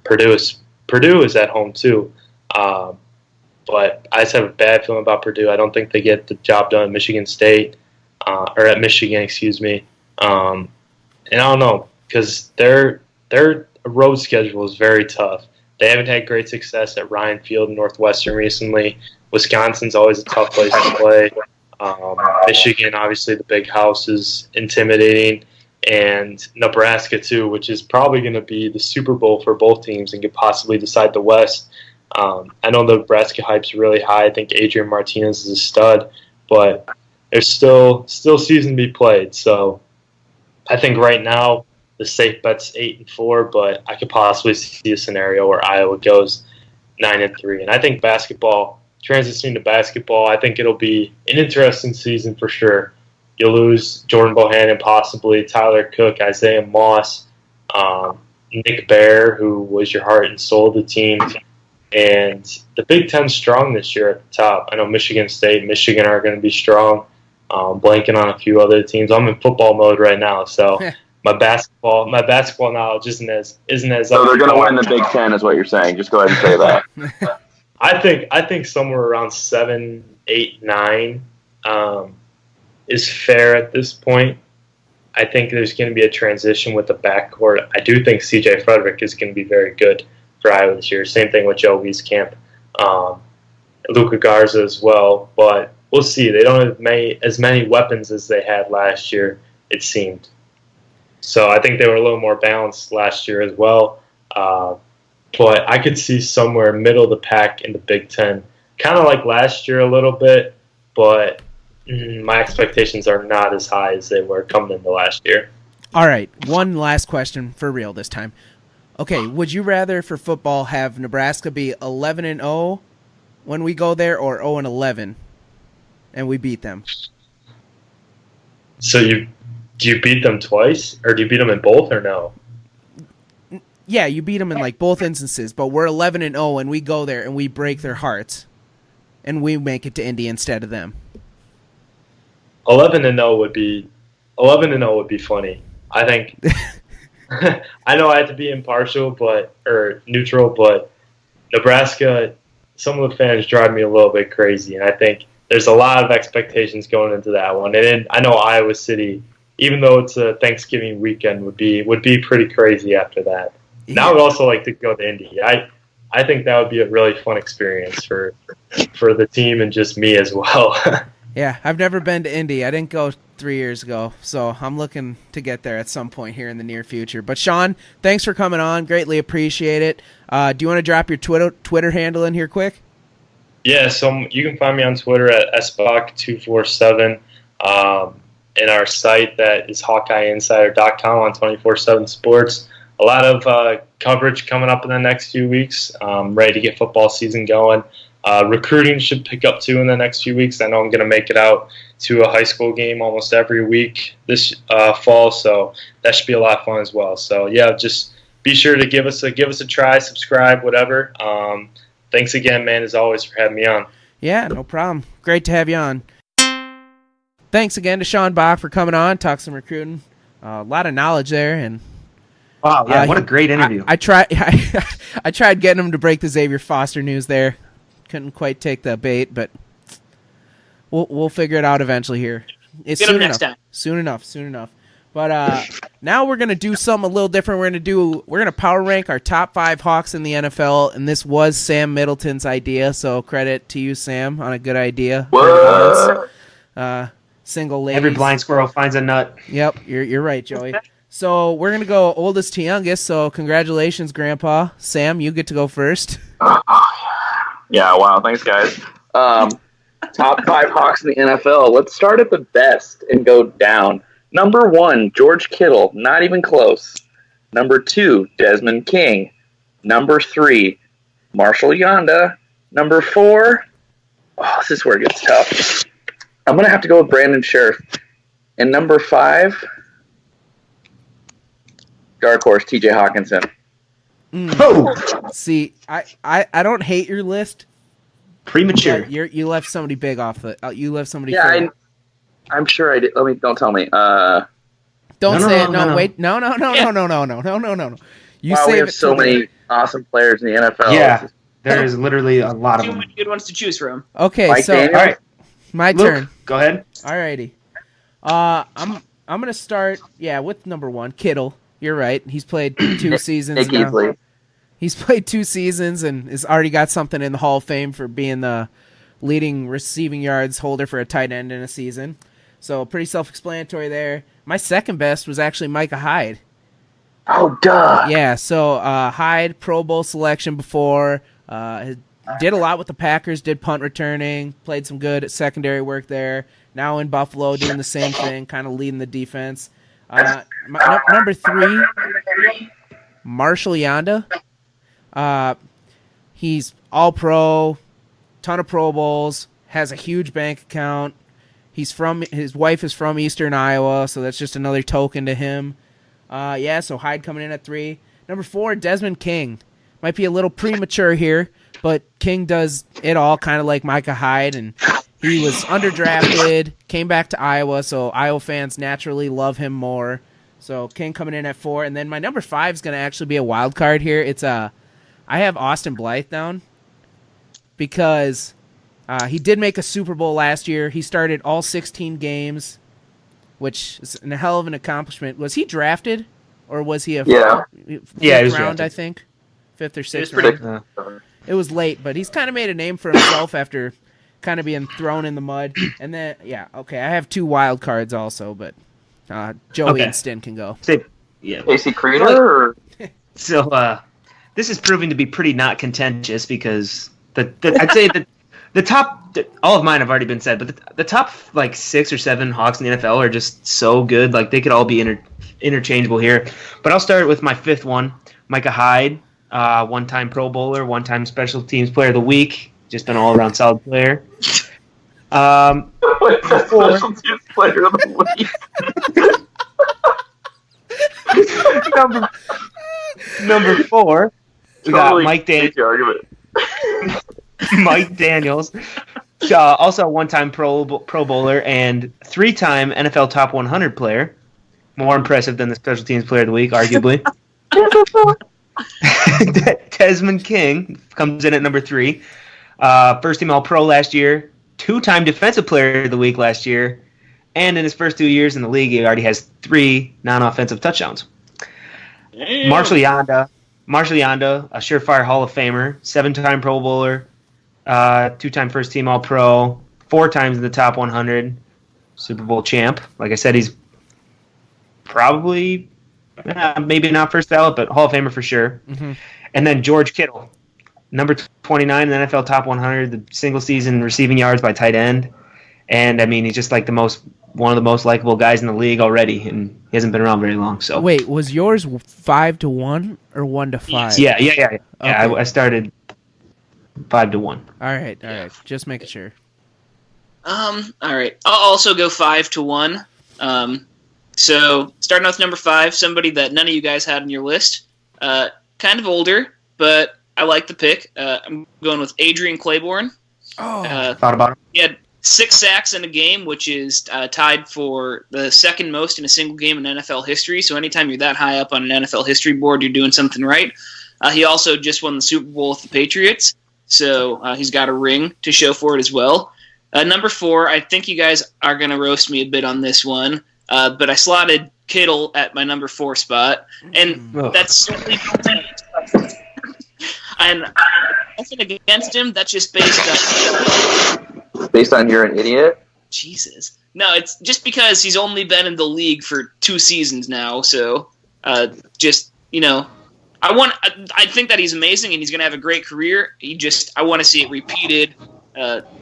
Purdue is at home too. But I just have a bad feeling about Purdue. I don't think they get the job done at Michigan State. Or at Michigan, excuse me. And I don't know, because their road schedule is very tough. They haven't had great success at Ryan Field and Northwestern recently. Wisconsin's always a tough place to play. Michigan, obviously, the big house is intimidating. And Nebraska, too, which is probably going to be the Super Bowl for both teams and could possibly decide the West. I know the Nebraska hype's really high. I think Adrian Martinez is a stud, but there's still season to be played. So I think right now the safe bet's 8-4, but I could possibly see a scenario where Iowa goes 9-3. And I think basketball, transitioning to basketball, I think it'll be an interesting season for sure. You'll lose Jordan Bohannon, possibly Tyler Cook, Isaiah Moss, Nick Bear, who was your heart and soul of the team. And the Big Ten's strong this year at the top. I know Michigan State, Michigan are going to be strong. Blanking on a few other teams. I'm in football mode right now, so my basketball knowledge isn't as. So they're going to win the Big Ten, is what you're saying. Just go ahead and say that. I think somewhere around 7, 8, 9 is fair at this point. I think there's going to be a transition with the backcourt. I do think C.J. Frederick is going to be very good for Iowa this year. Same thing with Joe Wieskamp, Luka Garza as well, but we'll see. They don't have as many weapons as they had last year, it seemed. So I think they were a little more balanced last year as well. But I could see somewhere middle of the pack in the Big Ten, kind of like last year a little bit, but my expectations are not as high as they were coming into last year. All right, one last question for real this time. Okay, would you rather for football have Nebraska be 11-0 when we go there, or 0-11 and we beat them? So do you beat them twice, or do you beat them in both, or no? Yeah, you beat them in like both instances, but we're 11-0 and we go there and we break their hearts, and we make it to Indy instead of them. 11-0 would be funny. I think. I know I have to be impartial, or neutral, but Nebraska, some of the fans drive me a little bit crazy, and I think there's a lot of expectations going into that one. And I know Iowa City, even though it's a Thanksgiving weekend, would be pretty crazy after that. Yeah. Now I would also like to go to Indy. I think that would be a really fun experience for the team and just me as well. Yeah, I've never been to Indy. I didn't go 3 years ago, so I'm looking to get there at some point here in the near future. But Sean, thanks for coming on. Greatly appreciate it. Do you want to drop your Twitter handle in here quick? Yeah, so you can find me on Twitter at sbach247, and our site that is HawkeyeInsider.com on 24/7 Sports. A lot of coverage coming up in the next few weeks. Ready to get football season going. Recruiting should pick up too in the next few weeks. I know I'm going to make it out to a high school game almost every week this fall, so that should be a lot of fun as well. So yeah, just be sure to give us a try, subscribe, whatever. Thanks again, man, as always, for having me on. Yeah, no problem. Great to have you on. Thanks again to Sean Bach for coming on, talk some recruiting. A lot of knowledge there, and wow, yeah, what a great interview. I tried getting him to break the Xavier Foster news there. Couldn't quite take the bait, but we'll figure it out eventually here. It's Get him next time. Soon enough. But now we're gonna do something a little different. We're gonna power rank our top 5 Hawks in the NFL, and this was Sam Middleton's idea. So credit to you, Sam, on a good idea. What? Single ladies. Every blind squirrel finds a nut. Yep, you're right, Joey. So we're gonna go oldest to youngest. So congratulations, Grandpa. Sam, you get to go first. Yeah, wow. Thanks, guys. Top 5 Hawks in the NFL. Let's start at the best and go down. Number 1, George Kittle. Not even close. Number 2, Desmond King. Number 3, Marshall Yanda. Number 4, this is where it gets tough. I'm going to have to go with Brandon Sheriff. And number 5, dark horse, TJ Hawkinson. See, I don't hate your list. Premature. You left somebody big off the. You left somebody. Yeah, I'm sure I did. Don't tell me. Don't say it. No. Wait. No. You Wow, save we have it so till many awesome players in the NFL. Yeah, there is literally a lot of Too them. many good ones to choose from. Okay, Mike so Daniels? All right, my Luke, turn. go ahead. Alrighty. I'm gonna start. Yeah, with number 1, Kittle. You're right. He's played 2 seasons Nick now. Easley. He's played 2 seasons and has already got something in the Hall of Fame for being the leading receiving yards holder for a tight end in a season. So pretty self-explanatory there. My second best was actually Micah Hyde. Oh, duh. Yeah, so Hyde, Pro Bowl selection before, did a lot with the Packers, did punt returning, played some good secondary work there. Now in Buffalo doing the same thing, kind of leading the defense. Number 3, Marshall Yanda. He's all-pro, ton of Pro Bowls, has a huge bank account. His wife is from Eastern Iowa, so that's just another token to him. So Hyde coming in at 3. Number 4, Desmond King. Might be a little premature here, but King does it all, kind of like Micah Hyde, and he was underdrafted, came back to Iowa, so Iowa fans naturally love him more. So King coming in at 4, and then my number 5 is going to actually be a wild card here. I have Austin Blythe down because he did make a Super Bowl last year. He started all 16 games, which is a hell of an accomplishment. Was he drafted, or was he Yeah. fifth he was round, drafted. I think? 5th or 6th It was round. It was late, but he's kind of made a name for himself after kind of being thrown in the mud. And then, I have 2 wild cards also, but Joey Okay. and Stin can go. Yeah. Casey Creeder? Or? So this is proving to be pretty not contentious because I'd say that the top, all of mine have already been said, but the top like 6 or 7 Hawks in the NFL are just so good. Like they could all be interchangeable here. But I'll start with my 5th one, Micah Hyde, one-time Pro Bowler, one-time Special Teams Player of the Week, just an all-around solid player. Special teams player of the week. number 4, we Totally got Mike Daniels. take your argument. Mike Daniels, also a one-time Pro Bowler and 3-time NFL Top 100 player. More impressive than the Special Teams Player of the Week, arguably. Desmond King comes in at number 3. First-team All-Pro last year. 2-time Defensive Player of the Week last year. And in his first 2 years in the league, he already has 3 non-offensive touchdowns. Damn. Marshall Yanda, a surefire Hall of Famer, 7-time Pro Bowler, 2-time first-team All-Pro, 4 times in the top 100, Super Bowl champ. Like I said, he's probably, maybe not first ballot, but Hall of Famer for sure. Mm-hmm. And then George Kittle, number 29 in the NFL top 100, the single season receiving yards by tight end. And, I mean, he's just like one of the most likable guys in the league already, and he hasn't been around very long. So Wait, was yours 5-1 or 1-5? Yeah. Okay. I started 5-1. All right. Just making sure. All right. I'll also go 5-1. So starting off number 5, somebody that none of you guys had on your list. Kind of older, but I like the pick. I'm going with Adrian Claiborne. Thought about him. He had 6 sacks in a game, which is tied for the second most in a single game in NFL history. So anytime you're that high up on an NFL history board, you're doing something right. He also just won the Super Bowl with the Patriots, so he's got a ring to show for it as well. Number 4, I think you guys are going to roast me a bit on this one, but I slotted Kittle at my number 4 spot, and that's simply and nothing against him. That's just Based on you're an idiot? Jesus. No, it's just because he's only been in the league for 2 seasons now, so just, I think that he's amazing and he's going to have a great career. I want to see it repeated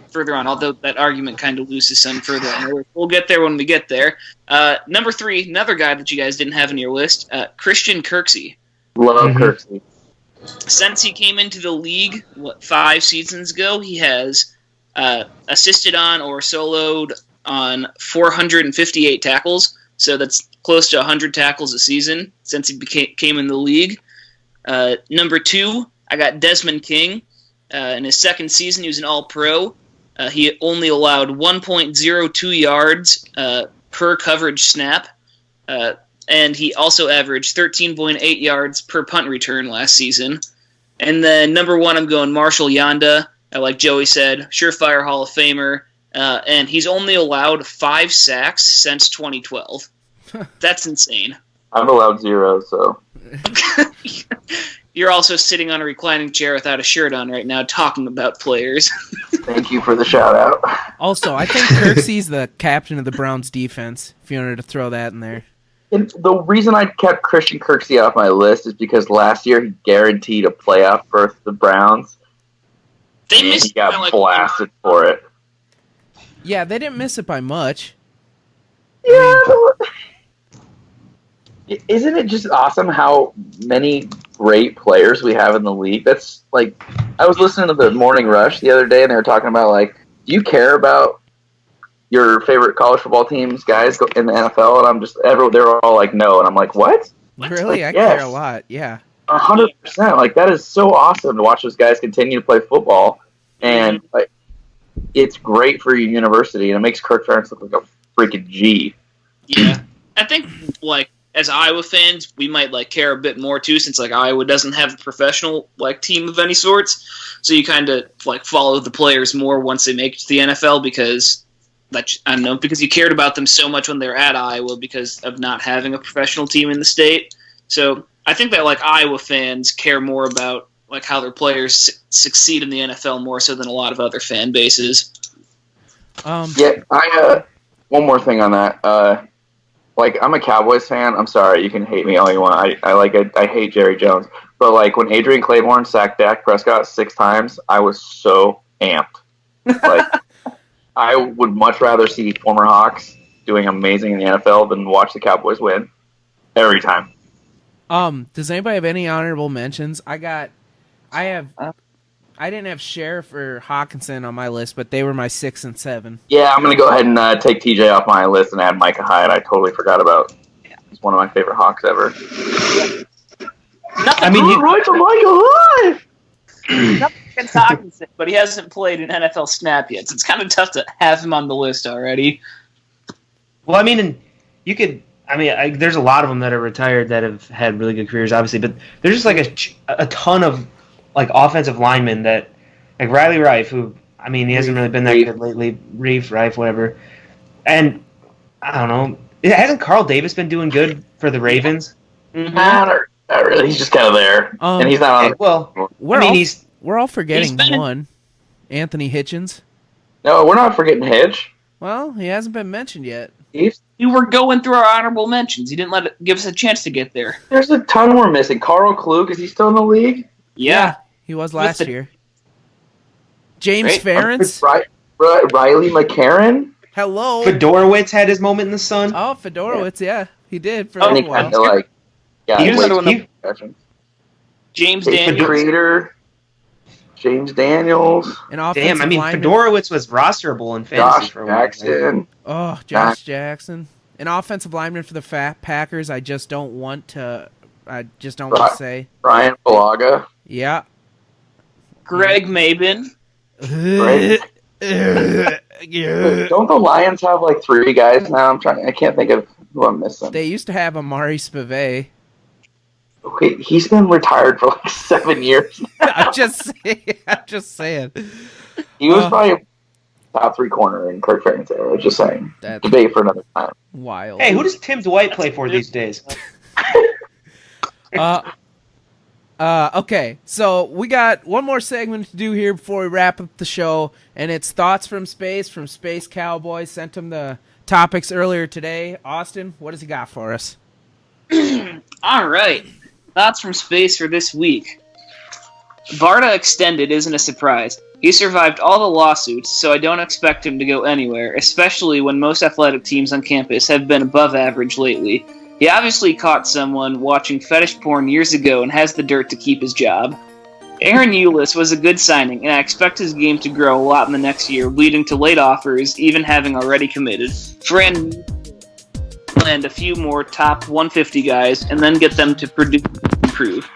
further on, although that argument kind of loses some further on. We'll get there when we get there. Number 3, another guy that you guys didn't have on your list, Christian Kirksey. Love Kirksey. Since he came into the league, 5 seasons ago, he has assisted on or soloed on 458 tackles, so that's close to 100 tackles a season since he came in the league. Number 2, I got Desmond King. In his second season, he was an All-Pro. He only allowed 1.02 yards per coverage snap, and he also averaged 13.8 yards per punt return last season. And then number 1, I'm going Marshall Yanda. Like Joey said, surefire Hall of Famer, and he's only allowed 5 sacks since 2012. That's insane. I've allowed 0, so. You're also sitting on a reclining chair without a shirt on right now talking about players. Thank you for the shout-out. Also, I think Kirksey's the captain of the Browns defense, if you wanted to throw that in there. And the reason I kept Christian Kirksey off my list is because last year he guaranteed a playoff berth for the Browns. They and he got blasted for it. Yeah, they didn't miss it by much. Yeah. Isn't it just awesome how many great players we have in the league? That's like, I was listening to the Morning Rush the other day, and they were talking about, like, do you care about your favorite college football teams, guys, in the NFL? And they're all like, no. And I'm like, what? Really? Like, I care a lot, yeah. 100%. Like, that is so awesome to watch those guys continue to play football. And, like, it's great for your university, and it makes Kirk Ferentz look like a freaking G. Yeah. I think, like, as Iowa fans, we might care a bit more too, since Iowa doesn't have a professional team of any sorts. So you kind of follow the players more once they make it to the NFL because because you cared about them so much when they were at Iowa because of not having a professional team in the state. So I think that Iowa fans care more about how their players succeed in the NFL more so than a lot of other fan bases. Yeah, one more thing on that. I'm a Cowboys fan. I'm sorry, you can hate me all you want. I hate Jerry Jones. But when Adrian Claiborne sacked Dak Prescott 6 times, I was so amped. I would much rather see former Hawks doing amazing in the NFL than watch the Cowboys win every time. Does anybody have any honorable mentions? I didn't have Sheriff or Hawkinson on my list, but they were my 6 and 7. Yeah, I'm going to go ahead and take TJ off my list and add Micah Hyde. I totally forgot about. He's one of my favorite Hawks ever. Right for Micah Hyde! Nothing against Hawkinson, but he hasn't played an NFL snap yet, so it's kind of tough to have him on the list already. Well, there's a lot of them that are retired that have had really good careers, obviously, but there's just a ton of offensive linemen that, Riley Reif, who, he hasn't really been that good lately. Reif, whatever. And, I don't know, hasn't Carl Davis been doing good for the Ravens? Mm-hmm. Not really. He's just kind of there. And he's not on. Well, we're all forgetting one. Anthony Hitchens. No, we're not forgetting Hitch. Well, he hasn't been mentioned yet. You were going through our honorable mentions. You didn't give us a chance to get there. There's a ton we're missing. Carl Klug, is he still in the league? Yeah. He was last year. James Great. Ferentz. Riley McCarron. Hello. Fedorowicz had his moment in the sun. Oh, Fedorowicz, yeah. He did for And a he while. kind of like, yeah, Here's like, another one that- James Daniels. Creator, James Daniels, An offensive Damn, I mean, lineman. Fedorowicz was rosterable in fantasy Josh for a while. Jackson. Oh, Josh Jackson. An offensive lineman for the Packers. I just don't want to say. Brian Balaga. Yeah. Greg Mabin. Right. Yeah. Don't the Lions have like 3 guys now? I can't think of who I'm missing. They used to have Amari Spivey. Wait, he's been retired for like 7 years. I'm just saying. He was probably top 3 corner in Kirk Ferentz's era. Just saying. That's Debate for another time. wild. Hey, who does Tim Dwight play for these days? Okay, so we got one more segment to do here before we wrap up the show, and it's Thoughts from Space Cowboy. Sent him the topics earlier today. Austin, what does he got for us? All right. Thoughts from space for this week. Barta extended isn't a surprise. He survived all the lawsuits, so I don't expect him to go anywhere, especially when most athletic teams on campus have been above average lately. He obviously caught someone watching fetish porn years ago and has the dirt to keep his job. Aaron Eulis was a good signing, and I expect his game to grow a lot in the next year, leading to late offers, even having already committed. Friend land a few more top 150 guys, and then get them to produce and improve.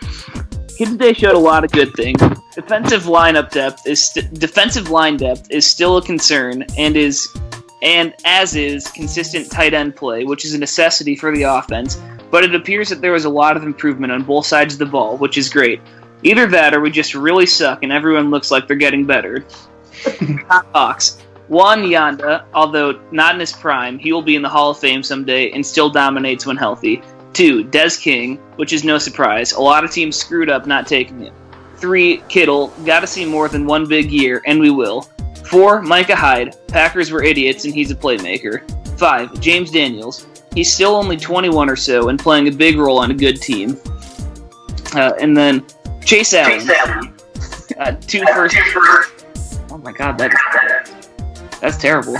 Kids Day showed a lot of good things. Defensive line depth is still a concern, and as is consistent tight end play, which is a necessity for the offense, but it appears that there was a lot of improvement on both sides of the ball, which is great. Either that or we just really suck and everyone looks like they're getting better. Hot Hawks. 1. Yanda, although not in his prime, he will be in the Hall of Fame someday and still dominates when healthy. 2. Des King, which is no surprise. A lot of teams screwed up not taking him. 3. Kittle, gotta see more than one big year, and we will. 4. Micah Hyde. Packers were idiots and he's a playmaker. 5. James Daniels. He's still only 21 or so and playing a big role on a good team. And then Chase Allen. 2 first. Oh my god, that's terrible.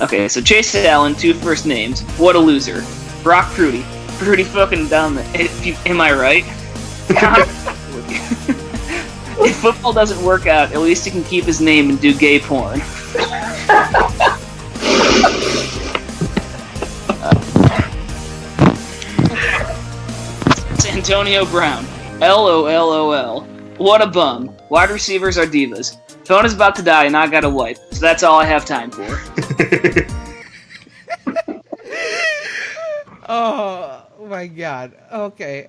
Okay, so Chase Allen, 2 first names. What a loser. Brock Prudy. Prudy fucking down the... Am I right? If football doesn't work out, at least he can keep his name and do gay porn. Antonio Brown. LOLOL. What a bum. Wide receivers are divas. Phone is about to die and I gotta wipe, so that's all I have time for. Oh my god. Okay.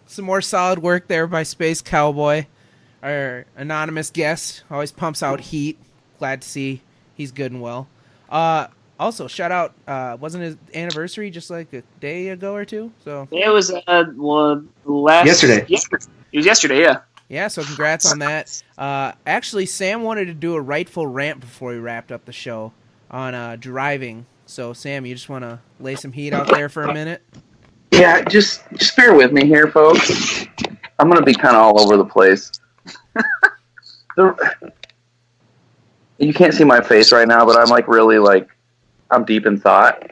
Some more solid work there by Space Cowboy. Our anonymous guest always pumps out heat. Glad to see he's good and well. Also, shout out, wasn't his anniversary just like a day ago or two? So It was Yesterday. It was yesterday, yeah. yeah, so congrats on that. Actually, Sam wanted to do a rightful rant before we wrapped up the show on driving. So Sam, you just want to lay some heat out there for a minute? Yeah, just bear with me here, folks. I'm gonna be kind of all over the place. You can't see my face right now, but I'm like really like I'm deep in thought,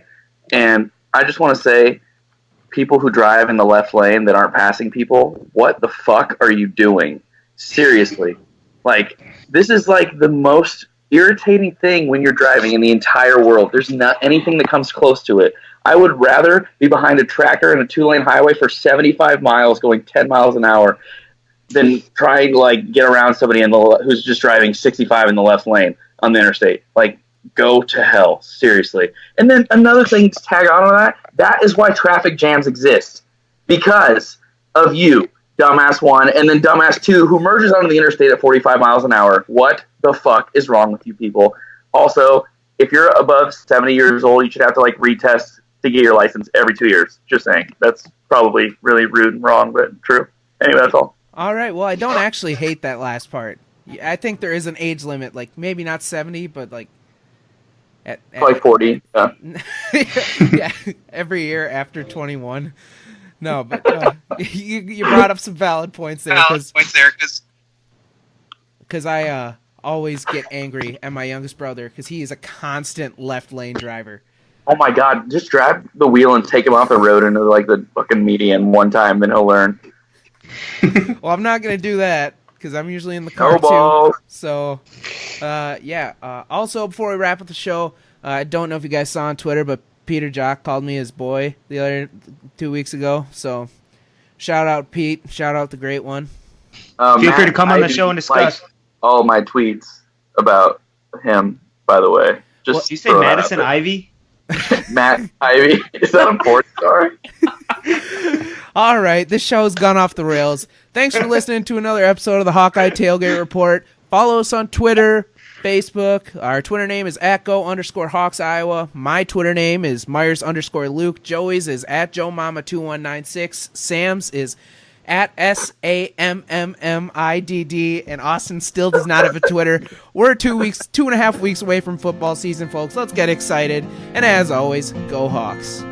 and I just want to say, people who drive in the left lane that aren't passing people, what the fuck are you doing? Seriously, like this is like the most irritating thing when you're driving in the entire world. There's not anything that comes close to it. I would rather be behind a tractor in a 2-lane highway for 75 miles going 10 miles an hour than trying to like get around somebody who's just driving 65 in the left lane on the interstate. Like, go to hell, seriously. And then another thing to tag on to that is why traffic jams exist. Because of you, dumbass 1, and then dumbass 2, who merges onto the interstate at 45 miles an hour. What the fuck is wrong with you people? Also, if you're above 70 years old, you should have to like retest to get your license every 2 years. Just saying. That's probably really rude and wrong, but true. Anyway, that's all. All right. Well, I don't actually hate that last part. I think there is an age limit, like maybe not 70, but like at Like 40. Yeah. yeah, every year after 21. No, but you brought up some valid points there because I always get angry at my youngest brother because he is a constant left lane driver. Oh my God! Just grab the wheel and take him off the road into like the fucking median one time, then he'll learn. Well, I'm not gonna do that because I'm usually in the car No balls. too. So, yeah. Also, before we wrap up the show, I don't know if you guys saw on Twitter, but Peter Jock called me his boy the other 2 weeks ago. So, shout out Pete. Shout out the great one. Feel free to come on the show and discuss. All my tweets about him, by the way. Just Did you say Madison Ivy? Matt Ivy. Is that a porn star? All right, this show's gone off the rails. Thanks for listening to another episode of the Hawkeye Tailgate Report. Follow us on Twitter, Facebook. Our Twitter name is @go_Hawks Iowa. My Twitter name is Myers_Luke. Joey's is @JoeMama2196. Sam's is @SAMMMIDD, and Austin still does not have a Twitter. We're 2.5 weeks away from football season, folks. Let's get excited. And as always, go Hawks.